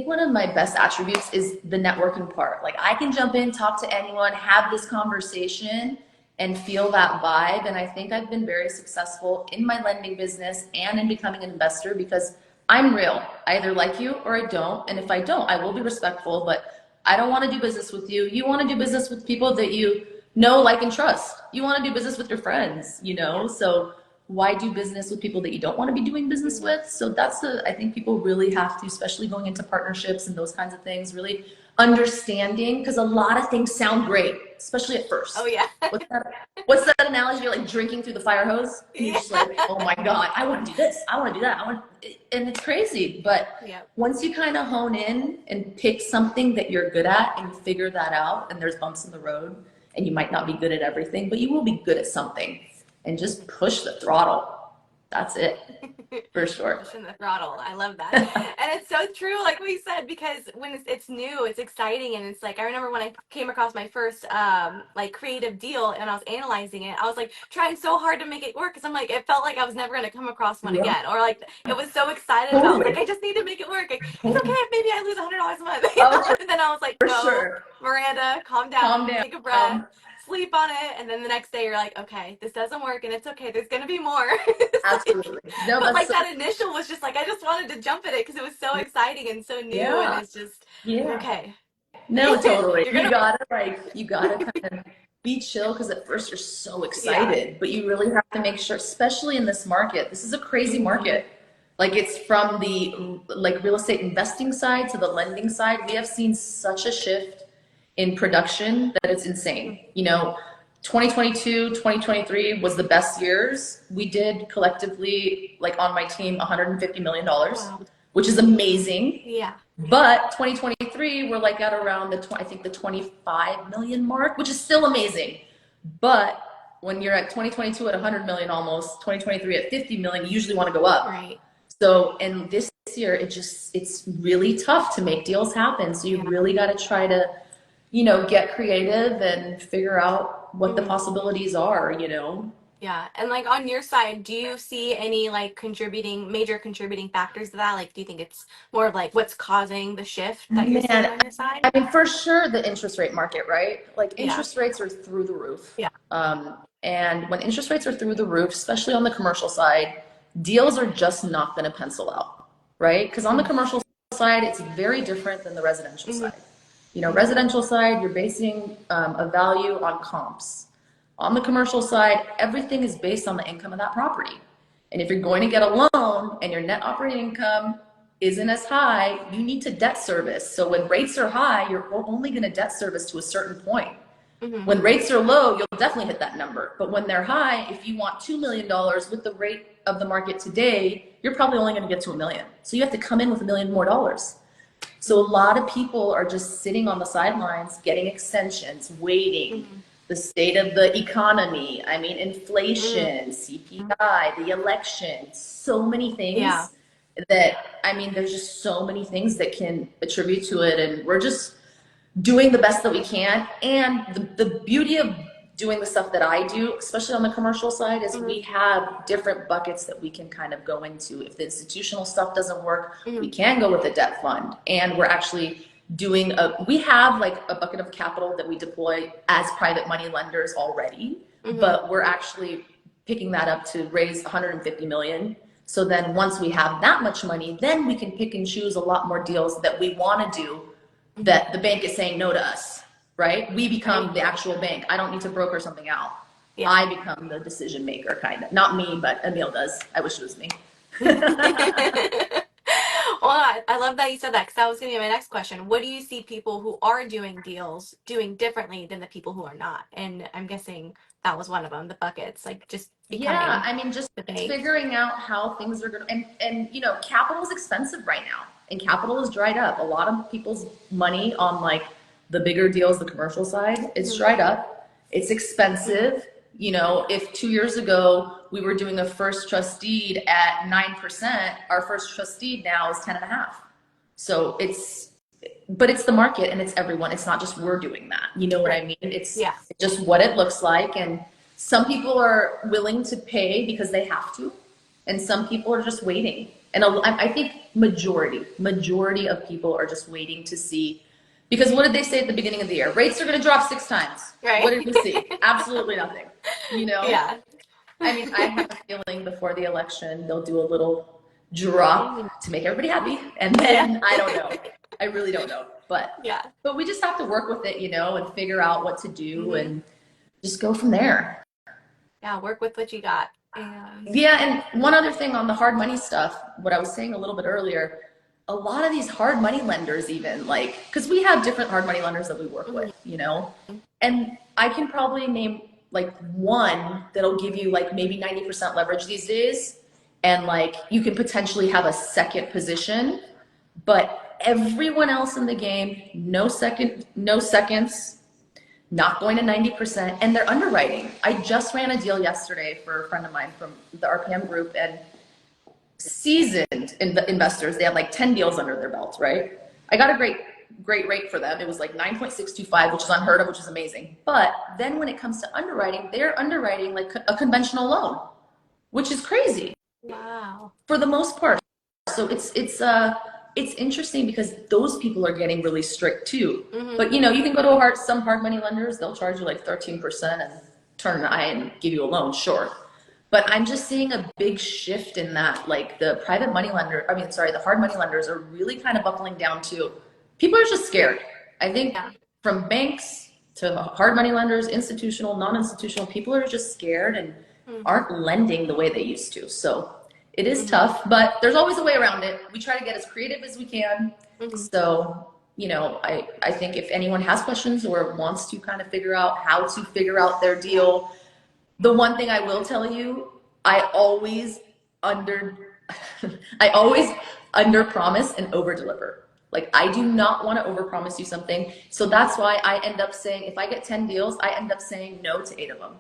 one of my best attributes is the networking part. Like I can jump in, talk to anyone, have this conversation and feel that vibe. And I think I've been very successful in my lending business and in becoming an investor because I'm real. I either like you or I don't. And if I don't, I will be respectful, but I don't want to do business with you. You want to do business with people that you know, like, and trust. You want to do business with your friends, So why do business with people that you don't want to be doing business with? So I think people really have to, especially going into partnerships and those kinds of things, really understanding, because a lot of things sound great, especially at first. Oh yeah. What's that analogy? You're like drinking through the fire hose. And you're just like, oh my God, I want to do this. I want to do that. And it's crazy. But once you kind of hone in and pick something that you're good at and you figure that out, and there's bumps in the road, and you might not be good at everything, but you will be good at something, and just push the throttle. That's it, for sure. Pushing the throttle. I love that. And it's so true, like we said, because when it's new, it's exciting, and it's like I remember when I came across my first like creative deal and I was analyzing it, I was like trying so hard to make it work because I'm like it felt like I was never gonna come across one Yeah, again. Or like it was so excited about. I was like, totally. I just need to make it work. Like, it's okay if maybe I lose $100 a month. Oh, And then I was like, for no, sure. Miranda, calm Calm down, down. take a breath, sleep on it, and then the next day you're like, okay, this doesn't work and it's okay, there's gonna be more. It's like, Absolutely. No, but that's like so, that initial was just like I just wanted to jump at it because it was so exciting and so new, and yeah, it's just like yeah. okay, No, totally. you're You gonna gotta you gotta kind of be chill because at first you're so yeah. excited, but you really have to make sure, especially in this market, this is a crazy Mm-hmm. market. Like it's from the like real estate investing side to the lending side. We have seen such a shift in production that it's insane. You know, 2022, 2023 was the best years. We did collectively, like on my team, $150 million, Wow. which is amazing. Yeah. But 2023, we're like at around I think the 25 million mark, which is still amazing. But when you're at 2022 at 100 million almost, 2023 at 50 million, you usually want to go up. Right. So, and this year, it's really tough to make deals happen. So you Yeah. really got to try to, you know, get creative and figure out what the Mm-hmm. possibilities are, you know? Yeah. And like on your side, do you see any like major contributing factors to that? Like, do you think it's more of like what's causing the shift that you're seeing Man, on your side? I mean, for sure, the interest rate market, right? Like Yeah. interest rates are through the roof. Yeah. And when interest rates are through the roof, especially on the commercial side, deals are just not going to pencil out, right? Because on the commercial side, it's very different than the residential Mm-hmm. side. You know, residential side, you're basing a value on comps. On the commercial side, everything is based on the income of that property. And if you're going to get a loan and your net operating income isn't as high, you need to debt service. So when rates are high, you're only going to debt service to a certain point. Mm-hmm. When rates are low, you'll definitely hit that number. But when they're high, if you want $2 million with the rate of the market today, you're probably only going to get to $1 million. So you have to come in with $1 million more. So a lot of people are just sitting on the sidelines, getting extensions, waiting. Mm-hmm. The state of the economy, I mean, Mm-hmm. inflation, CPI, the election, so many Yeah. things that, I mean, there's just so many things that can attribute to it. And we're just doing the best that we can. And the beauty of doing the stuff that I do, especially on the commercial side, is Mm-hmm. we have different buckets that we can kind of go into. If the institutional stuff doesn't work, we Mm-hmm. can go with a debt fund. And we're actually we have like a bucket of capital that we deploy as private money lenders already, Mm-hmm. but we're actually picking that up to raise 150 million. So then once we have that much money, then we can pick and choose a lot more deals that we want to do that the bank is saying no to us, right? We become Right. the actual bank. I don't need to broker something out. Yeah. I become the decision maker, kind of. Not me, but Emil does. I wish it was me. Well, I love that you said that because that was going to be my next question. What do you see people who are doing deals doing differently than the people who are not? And I'm guessing that was one of them, the buckets, like just Yeah, becoming I mean, just the bank. figuring out how things are going to, and you know, capital is expensive right now, and capital is dried up. A lot of people's money on like the bigger deals, the commercial side, it's Mm-hmm. dried up. It's expensive. You know, if 2 years ago we were doing a first trust deed at 9%, our first trust deed now is 10 and a half. So but it's the market and it's everyone. It's not just we're doing that. You know what I mean? It's Yeah. just what it looks like. And some people are willing to pay because they have to, and some people are just waiting. And I think majority of people are just waiting to see, because what did they say at the beginning of the year? Rates are going to drop 6 times. Right. What did we see? Absolutely nothing. You know? Yeah. I mean, I have a feeling before the election, they'll do a little drop to make everybody happy. And then I don't know. I really don't know. Yeah. But we just have to work with it, you know, and figure out what to do Mm-hmm. and just go from there. Yeah. Work with what you got. And Yeah, and one other thing on the hard money stuff, what I was saying a little bit earlier, a lot of these hard money lenders even like, because we have different hard money lenders that we work with, you know, and I can probably name like one that'll give you like maybe 90% leverage these days, and like you can potentially have a second position, but everyone else in the game, no seconds, not going to 90%, and they're underwriting. I just ran a deal yesterday for a friend of mine from the RPM group, and seasoned investors, they have like 10 deals under their belt, right? I got a great rate for them. It was like 9.625, which is unheard of, which is amazing. But then when it comes to underwriting, they're underwriting like a conventional loan, which is crazy. Wow. For the most part. So it's interesting because those people are getting really strict too. But you know, you can go to some hard money lenders, they'll charge you like 13% and turn an eye and give you a loan, sure. But I'm just seeing a big shift in that, like the hard money lenders are really kind of buckling down too. People are just scared. I think from banks to hard money lenders, institutional, non-institutional, people are just scared and aren't lending the way they used to. So it is tough, but there's always a way around it. We try to get as creative as we can. So, you know, I think if anyone has questions or wants to kind of figure out how to figure out their deal, the one thing I will tell you, I always under promise and over deliver. Like I do not want to over promise you something. So that's why I end up saying, if I get 10 deals, I end up saying no to 8 of them.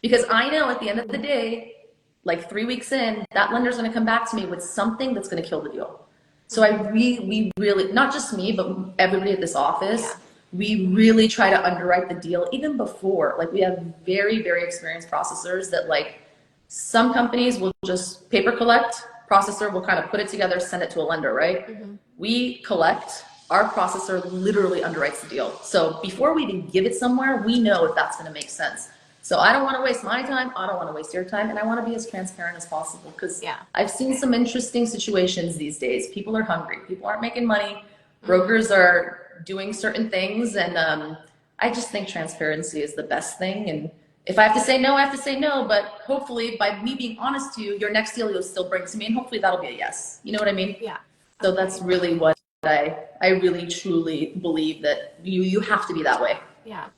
Because I know at the end of the day, like 3 weeks in, that lender's going to come back to me with something that's going to kill the deal. So we really, not just me, but everybody at this office, we really try to underwrite the deal even before. Like we have very, very experienced processors that like some companies will just paper collect, processor will kind of put it together, send it to a lender, right? We collect, our processor literally underwrites the deal. So before we even give it somewhere, we know if that's going to make sense. So I don't want to waste my time. I don't want to waste your time. And I want to be as transparent as possible because I've seen some interesting situations these days. People are hungry. People aren't making money. Brokers are doing certain things. And I just think transparency is the best thing. And if I have to say no, I have to say no. But hopefully by me being honest to you, your next deal you'll still bring to me. And hopefully that'll be a yes. You know what I mean? Yeah. So that's really what I really truly believe, that you have to be that way. Yeah.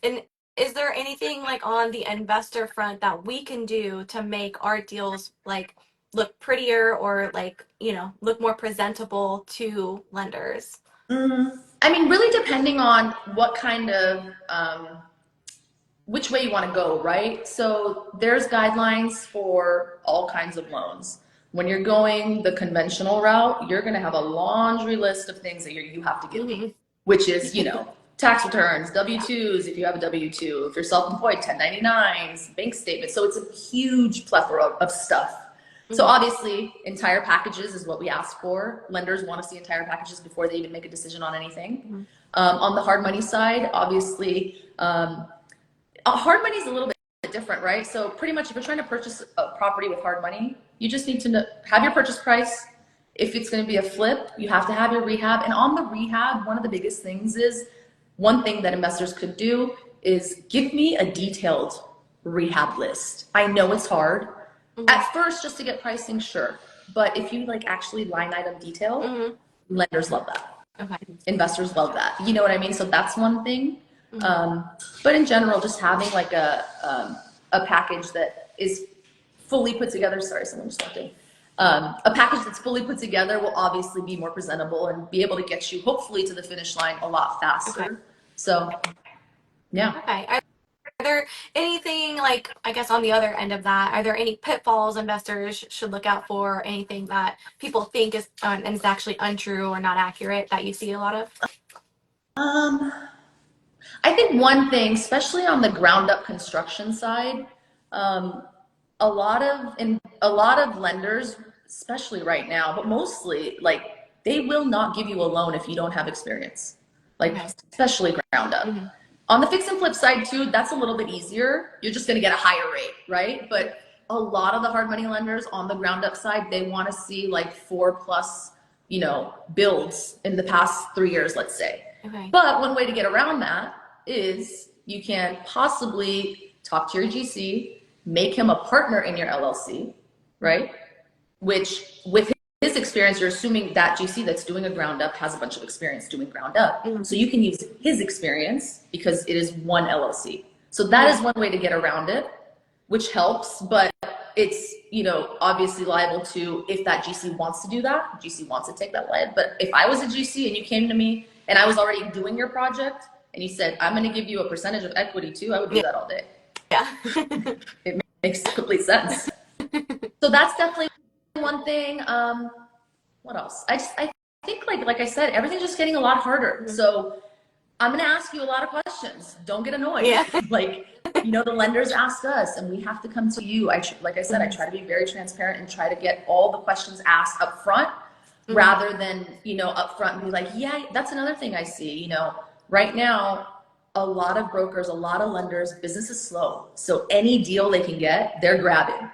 And is there anything like on the investor front that we can do to make our deals like look prettier or like, you know, look more presentable to lenders? I mean, really depending on what kind of, which way you want to go, right? So there's guidelines for all kinds of loans. When you're going the conventional route, you're going to have a laundry list of things that you have to give me, which is, you know, tax returns, W-2s, if you have a W-2, if you're self-employed, 1099s, bank statements. So it's a huge plethora of stuff. So obviously entire packages is what we ask for. Lenders want to see entire packages before they even make a decision on anything. On the hard money side, obviously, hard money is a little bit different, right? So pretty much if you're trying to purchase a property with hard money, you just need to have your purchase price. If it's going to be a flip, you have to have your rehab. And on the rehab, one of the biggest things is, one thing that investors could do is give me a detailed rehab list. I know it's hard. At first, just to get pricing, sure. But if you like actually line item detail, lenders love that. Okay. Investors love that. You know what I mean? So that's one thing. But in general, just having like a package that is fully put together. Sorry, someone's talking. A package that's fully put together will obviously be more presentable and be able to get you hopefully to the finish line a lot faster. Okay. So, yeah. Okay. Are there anything like, I guess on the other end of that, are there any pitfalls investors should look out for, or anything that people think is and is actually untrue or not accurate that you see a lot of? I think one thing, especially on the ground up construction side, a lot of lenders, especially right now, but mostly like they will not give you a loan if you don't have experience, like especially ground up. On the fix and flip side too, that's a little bit easier. You're just going to get a higher rate, right? But a lot of the hard money lenders on the ground up side, they want to see like 4+ you know, builds in the past 3 years, let's say. Okay. But one way to get around that is you can possibly talk to your GC, make him a partner in your LLC, right? Which with his experience, you're assuming that GC that's doing a ground up has a bunch of experience doing ground up. So you can use his experience because it is one LLC. So that is one way to get around it, which helps, but it's, you know, obviously liable to, if that GC wants to do that, GC wants to take that lead. But if I was a GC and you came to me and I was already doing your project, and you said, I'm going to give you a percentage of equity too, I would do that all day. Yeah. It makes complete sense. So that's definitely one thing. What else? I think like I said, everything's just getting a lot harder. So I'm going to ask you a lot of questions. Don't get annoyed. Yeah. Like, you know, the lenders ask us and we have to come to you. Like I said, I try to be very transparent and try to get all the questions asked up front rather than, you know, up front and be like, yeah, that's another thing I see. You know, right now, a lot of brokers, a lot of lenders, business is slow. So any deal they can get, they're grabbing.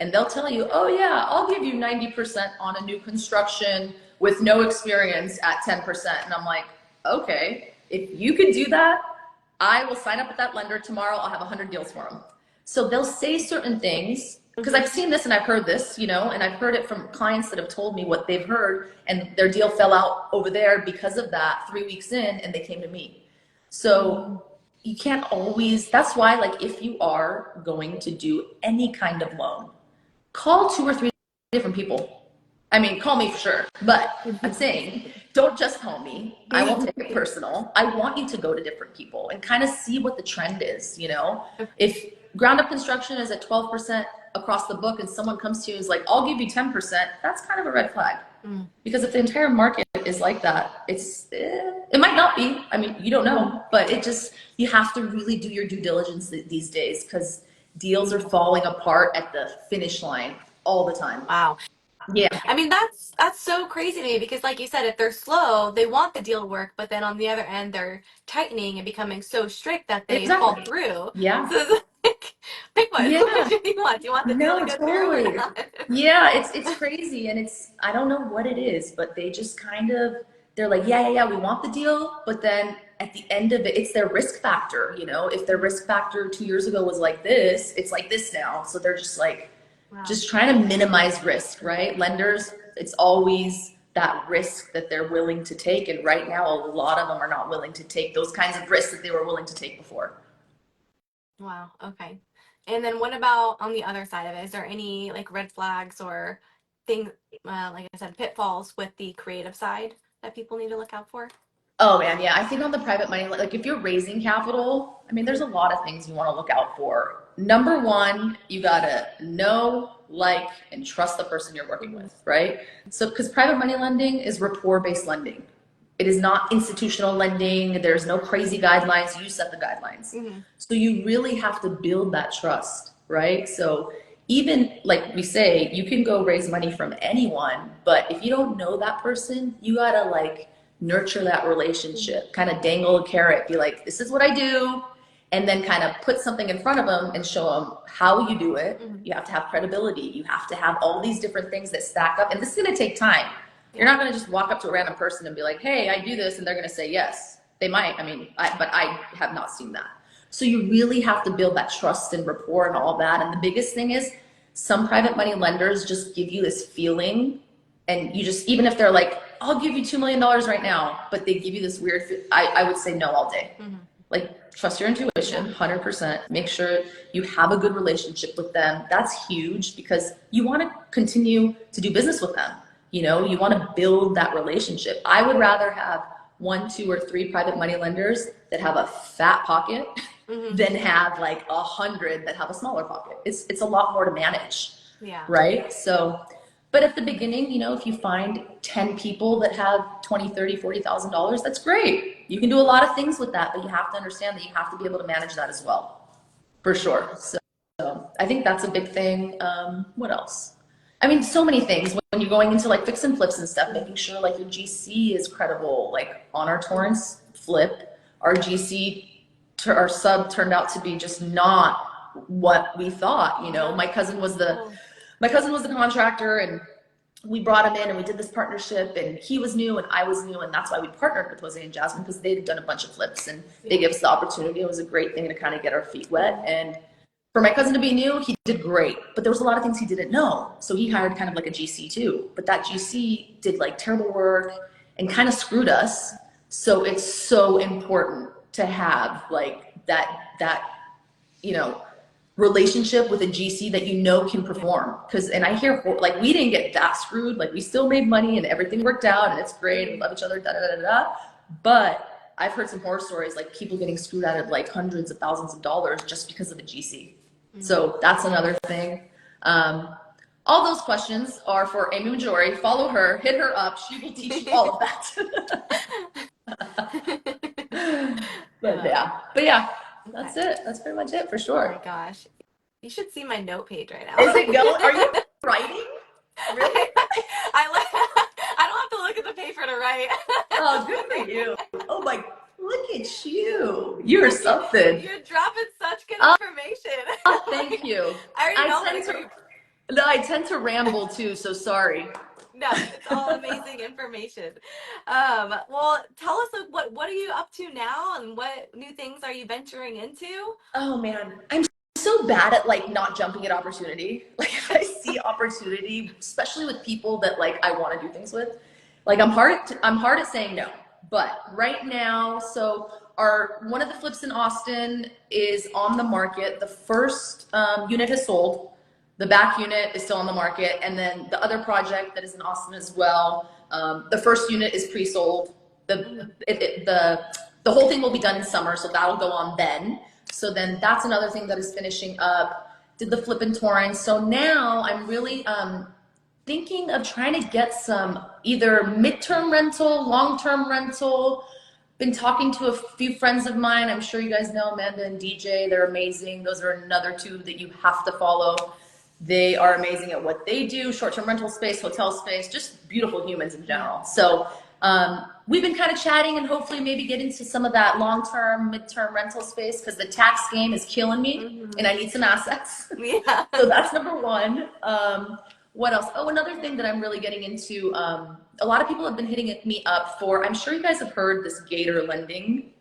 And they'll tell you, oh yeah, I'll give you 90% on a new construction with no experience at 10%. And I'm like, okay, if you can do that, I will sign up with that lender tomorrow. I'll have 100 deals for them. So they'll say certain things, because I've seen this and I've heard this, you know, and I've heard it from clients that have told me what they've heard, and their deal fell out over there because of that 3 weeks in, and they came to me. So you can't always, that's why, like, if you are going to do any kind of loan, call 2 or 3 different people. I mean, call me for sure, but I'm saying, don't just call me. I won't take it personal. I want you to go to different people and kind of see what the trend is, you know? If ground up construction is at 12% across the book and someone comes to you and is like, I'll give you 10%, that's kind of a red flag. Because if the entire market is like that, it might not be. I mean, you don't know, but it just, you have to really do your due diligence these days, because deals are falling apart at the finish line all the time. Wow. Yeah. I mean, that's so crazy to me, because like you said, if they're slow, they want the deal to work, but then on the other end, they're tightening and becoming so strict that they fall through. Yeah. So it's like, pick one. Yeah. Which do you want? Do you want the deal to go through or not? Yeah, it's crazy, and I don't know what it is, but they just kind of, they're like, yeah, we want the deal, but then at the end of it, it's their risk factor, you know? If their risk factor 2 years ago was like this, it's like this now. So they're just like, just trying to minimize risk, right? Lenders, it's always that risk that they're willing to take. And right now, a lot of them are not willing to take those kinds of risks that they were willing to take before. Wow. Okay. And then what about on the other side of it? Is there any like red flags or things, like I said, pitfalls with the creative side that people need to look out for? Oh man, yeah. I think on the private money, like if you're raising capital, I mean, there's a lot of things you want to look out for. Number one, you gotta know, like, and trust the person you're working with, right? So, because private money lending is rapport-based lending. It is not institutional lending. There's no crazy guidelines. You set the guidelines. So you really have to build that trust, right? So even like we say, you can go raise money from anyone, but if you don't know that person, you gotta like nurture that relationship, kind of dangle a carrot, be like, this is what I do, and then kind of put something in front of them and show them how you do it. You have to have credibility. You have to have all these different things that stack up, and this is gonna take time. You're not gonna just walk up to a random person and be like, hey, I do this, and they're gonna say yes. They might, but I have not seen that. So you really have to build that trust and rapport and all that. And the biggest thing is, some private money lenders just give you this feeling, and you just, even if they're like, I'll give you $2 million right now, but they give you this weird, I would say no all day. Like, trust your intuition, 100%. Make sure you have a good relationship with them. That's huge, because you want to continue to do business with them. You know, you want to build that relationship. I would rather have 1, 2, or 3 private money lenders that have a fat pocket than have like 100 that have a smaller pocket. It's a lot more to manage, right? So, but at the beginning, you know, if you find 10 people that have $20,000, $30,000, $40,000, that's great. You can do a lot of things with that, but you have to understand that you have to be able to manage that as well, for sure. So I think that's a big thing. What else? I mean, so many things. When you're going into like fix and flips and stuff, making sure like your GC is credible. Like on our Torrance flip, our GC, our sub turned out to be just not what we thought. You know, my cousin was the contractor, and we brought him in and we did this partnership, and he was new and I was new, and that's why we partnered with Jose and Jasmine, because they'd done a bunch of flips and they gave us the opportunity. It was a great thing to kind of get our feet wet. And for my cousin to be new, he did great, but there was a lot of things he didn't know. So he hired kind of like a GC too, but that GC did like terrible work and kind of screwed us. So it's so important to have like that, you know, relationship with a GC that you know can perform. And I hear like, we didn't get that screwed. Like, we still made money and everything worked out and it's great. We love each other, da da da da da. But I've heard some horror stories, like people getting screwed out of like hundreds of thousands of dollars just because of a GC. So that's another thing. All those questions are for Amy Majori. Follow her, hit her up. She will teach you all of that. But yeah, that's it. That's pretty much it for sure. Oh my gosh. You should see my note page right now. Is it going? Are you writing? Really? I don't have to look at the paper to write. Oh, good for you. Oh my, look at you. You're something. You're dropping such good information. Oh, thank you. I tend to ramble too, so sorry. No, it's all amazing information. Well, tell us what are you up to now, and what new things are you venturing into? Oh man, I'm so bad at like not jumping at opportunity. Like if I see opportunity, especially with people that like I want to do things with, like I'm hard at saying no. But right now, so one of the flips in Austin is on the market. The first unit has sold. The back unit is still on the market, and then the other project that is in Austin as well. The first unit is pre-sold. The whole thing will be done in summer, so that'll go on then. So then that's another thing that is finishing up. Did the flip in Torrance. So now I'm really thinking of trying to get some either midterm rental, long-term rental. Been talking to a few friends of mine. I'm sure you guys know Amanda and DJ. They're amazing. Those are another two that you have to follow. They are amazing at what they do, short-term rental space, hotel space, just beautiful humans in general. So we've been kind of chatting and hopefully maybe get into some of that long-term, mid-term rental space because the tax game is killing me and I need some assets. Yeah. So that's number one. What else? Oh, another thing that I'm really getting into, a lot of people have been hitting me up for, I'm sure you guys have heard this Gator Lending.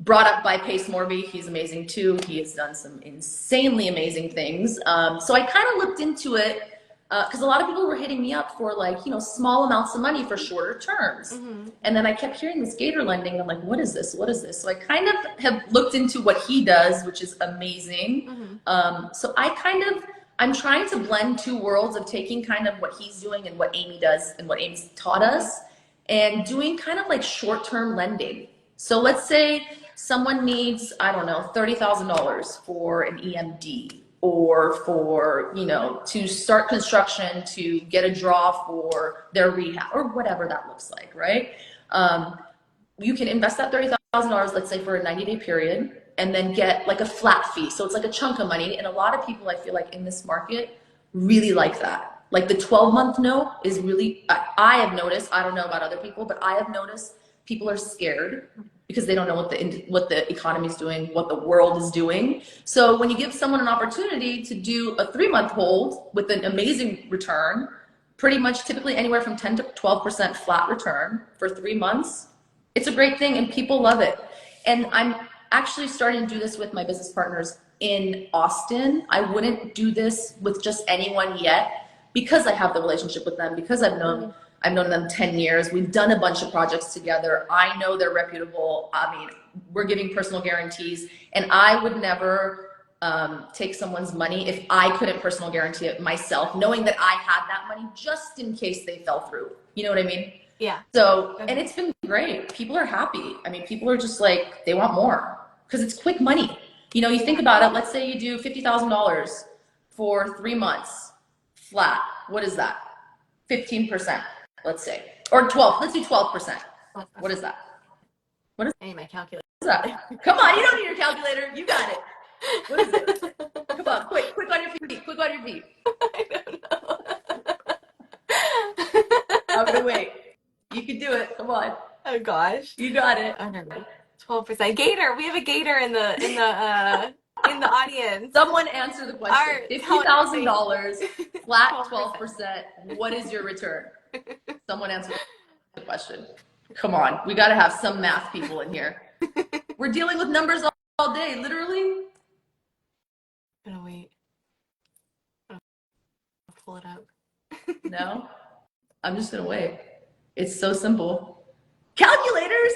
Brought up by Pace Morby. He's amazing too. He has done some insanely amazing things. So I kind of looked into it because a lot of people were hitting me up for like, small amounts of money for shorter terms. And then I kept hearing this Gator Lending. I'm like, what is this? What is this? So I kind of have looked into what he does, which is amazing. So I'm trying to blend two worlds of taking kind of what he's doing and what Amy does and what Amy's taught us and doing kind of like short-term lending. So let's say someone needs, I don't know, $30,000 for an EMD or for, to start construction, to get a draw for their rehab or whatever that looks like, right? You can invest that $30,000, let's say for a 90-day period, and then get like a flat fee. So it's like a chunk of money. And a lot of people I feel like in this market really like that. Like the 12-month note is really, I have noticed, I don't know about other people, but I have noticed people are scared because they don't know what the economy is doing, what the world is doing. So when you give someone an opportunity to do a 3-month hold with an amazing return, pretty much typically anywhere from 10 to 12% flat return for 3 months, it's a great thing and people love it. And I'm actually starting to do this with my business partners in Austin. I wouldn't do this with just anyone yet because I have the relationship with them, because I've known them 10 years. We've done a bunch of projects together. I know they're reputable. I mean, we're giving personal guarantees, and I would never take someone's money if I couldn't personal guarantee it myself, knowing that I had that money just in case they fell through. You know what I mean? Yeah. So, and it's been great. People are happy. I mean, people are just like, they want more because it's quick money. You think about it. Let's say you do $50,000 for 3 months flat. What is that? 15%. Let's say, or 12, let's do 12%. What is that? I need my calculator. What is that? Come on, you don't need your calculator. You got it. What is it? Come on, quick on your feet, quick on your feet. I don't know. I'm gonna wait. You can do it, come on. Oh gosh. You got it. I don't know. 12%. Gator, we have a gator in the audience. Someone answer the question. $50,000, flat 12%. What is your return? Someone answer the question. Come on, we got to have some math people in here. We're dealing with numbers all day, literally. I'm gonna wait. I'll pull it up. No, I'm just gonna wait. It's so simple. Calculators.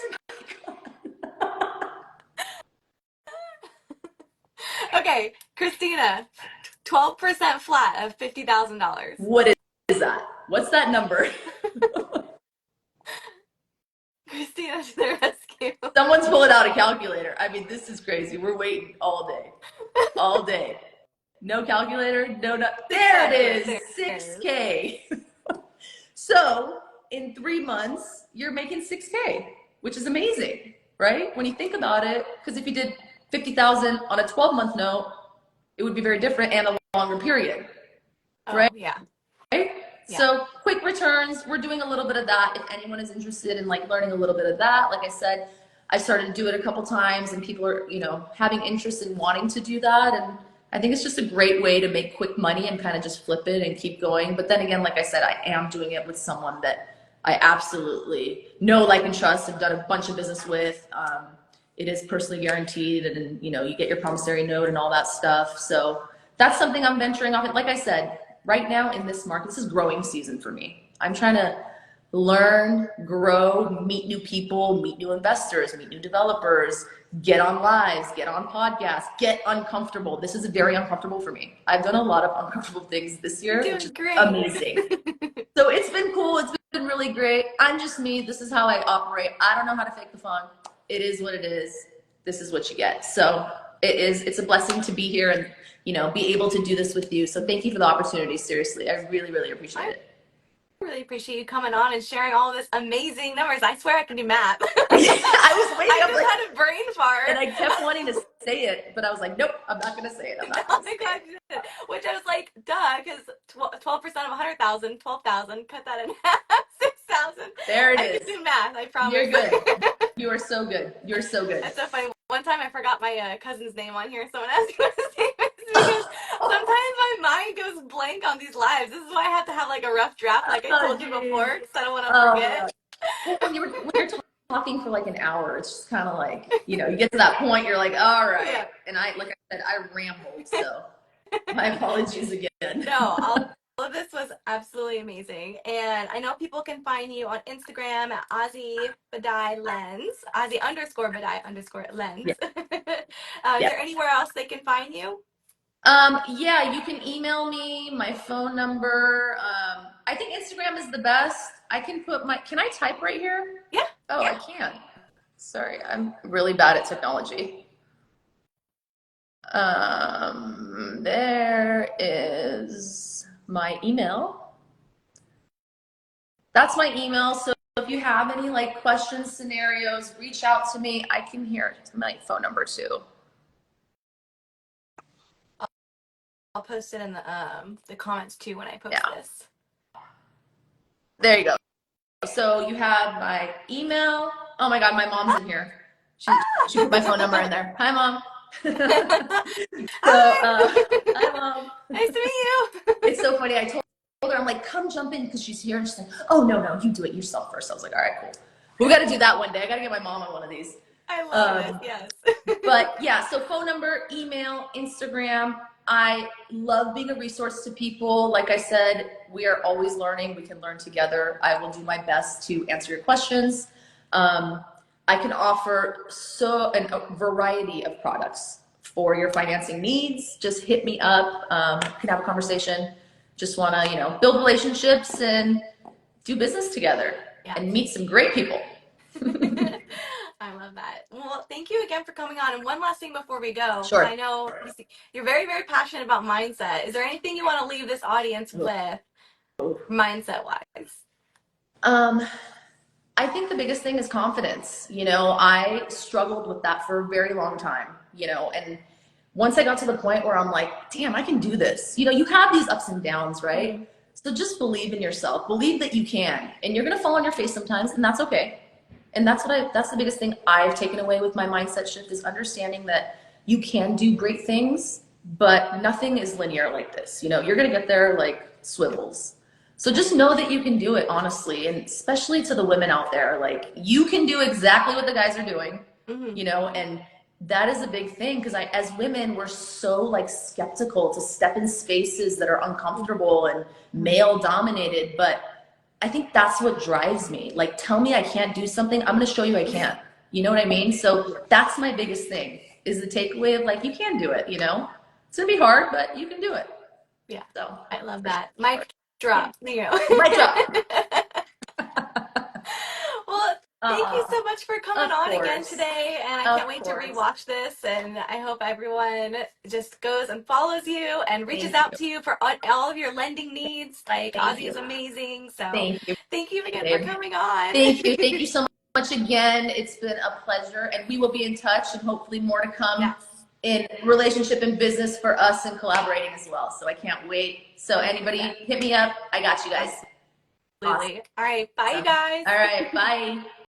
Okay, Christina, 12% flat of $50,000. What is that? What's that number? Christina, they're asking Someone's pulling out a calculator. I mean, this is crazy. We're waiting all day. All day. No calculator, there it is, 6K. So in 3 months, you're making 6K, which is amazing, right? When you think about it, because if you did 50,000 on a 12-month note, it would be very different and a longer period, right? Oh, yeah. Right? Yeah. So quick returns, we're doing a little bit of that. If anyone is interested in like learning a little bit of that, like I said, I started to do it a couple times and people are, you know, having interest in wanting to do that. And I think it's just a great way to make quick money and kind of just flip it and keep going. But then again, like I said, I am doing it with someone that I absolutely know, like, and trust, have done a bunch of business with. It is personally guaranteed, and you know, you get your promissory note and all that stuff. So that's something I'm venturing off. Like I said, right now in this market, this is growing season for me. I'm trying to learn, grow, meet new people, meet new investors, meet new developers, get on lives, get on podcasts, get uncomfortable. This is very uncomfortable for me. I've done a lot of uncomfortable things this year, which is great. Amazing. So it's been cool. It's been really great. I'm just me. This is how I operate. I don't know how to fake the fun. It is what it is. This is what you get. So it's a blessing to be here and, you know, be able to do this with you. So thank you for the opportunity. Seriously, I really, really appreciate it. I really appreciate you coming on and sharing all of this amazing numbers. I swear I can do math. I was waiting. I just had a brain fart. And I kept wanting to say it, but I was like, nope, I'm not going to say it. I'm not going to say it. Which I was like, duh, because 12% of 100,000, 12,000, cut that in half, 6,000. There it is. I can do math, I promise. You're good. You are so good. You're so good. That's so funny. One time I forgot my cousin's name on here. Someone asked me what his name is because sometimes my mind goes blank on these lives. This is why I have to have like a rough draft, like I told you before, because I don't want to forget. Well, when you're talking for like an hour, it's just kind of like, you know, you get to that point, you're like, all right. Yeah. And like I said, I rambled, so my apologies again. No, all of this was absolutely amazing. And I know people can find you on Instagram at Badiei Lens, Ozzy_Badiei _Lens. Yeah. Is there anywhere else they can find you? Yeah, you can email me, my phone number. I think Instagram is the best. I can put can I type right here? Yeah. Oh, yeah. I can. Sorry, I'm really bad at technology. There is my email. That's my email. So if you have any like questions, scenarios, reach out to me. I can hear my phone number too. I'll post it in the comments too when I post this. There you go. So you have my email. Oh my God, my mom's in here. She put my phone number in there. Hi, Mom. Hi, Mom. Nice to meet you. It's so funny. I told her, I'm like, come jump in because she's here. And she's like, oh, no, you do it yourself first. I was like, all right, cool. We got to do that one day. I got to get my mom on one of these. I love it, yes. But yeah, so phone number, email, Instagram. I love being a resource to people. Like I said, we are always learning. We can learn together. I will do my best to answer your questions. I can offer a variety of products for your financing needs. Just hit me up. Can have a conversation. Just want to, you know, build relationships and do business together and meet some great people. I love that. Well, thank you again for coming on. And one last thing before we go. Sure. I know you're very, very passionate about mindset. Is there anything you want to leave this audience with, mindset-wise? I think the biggest thing is confidence. You know, I struggled with that for a very long time, you know, and once I got to the point where I'm like, damn, I can do this. You know, you have these ups and downs, right? Mm-hmm. So just believe in yourself. Believe that you can. And you're going to fall on your face sometimes, and that's okay. And that's the biggest thing I've taken away with my mindset shift is understanding that you can do great things, but nothing is linear like this. You know, you're going to get there like swivels. So just know that you can do it, honestly, and especially to the women out there, like you can do exactly what the guys are doing, you know, and that is a big thing because as women, we're so like skeptical to step in spaces that are uncomfortable and male dominated, but I think that's what drives me. Like, tell me I can't do something, I'm going to show you I can. You know what I mean? So that's my biggest thing is the takeaway of like, you can do it, you know? It's going to be hard, but you can do it. Yeah. So I love that. Mic drop. You know. Mic drop. Well, Thank you so much for coming Of on again course. today, and I Of can't wait to course. rewatch this, and I hope everyone just goes and follows you and reaches Thank out you. to you for all of your lending needs. Like, Thank Ozzy you. is amazing, so Thank you, thank you again for babe. coming on. Thank you. Thank you so much again. It's been a pleasure, and we will be in touch, and hopefully more to come Yes. in relationship and business for us and collaborating as well. So I can't wait. So anybody hit me up. I got you guys. Absolutely. Awesome. All right, bye, you Awesome. guys. All right. Bye.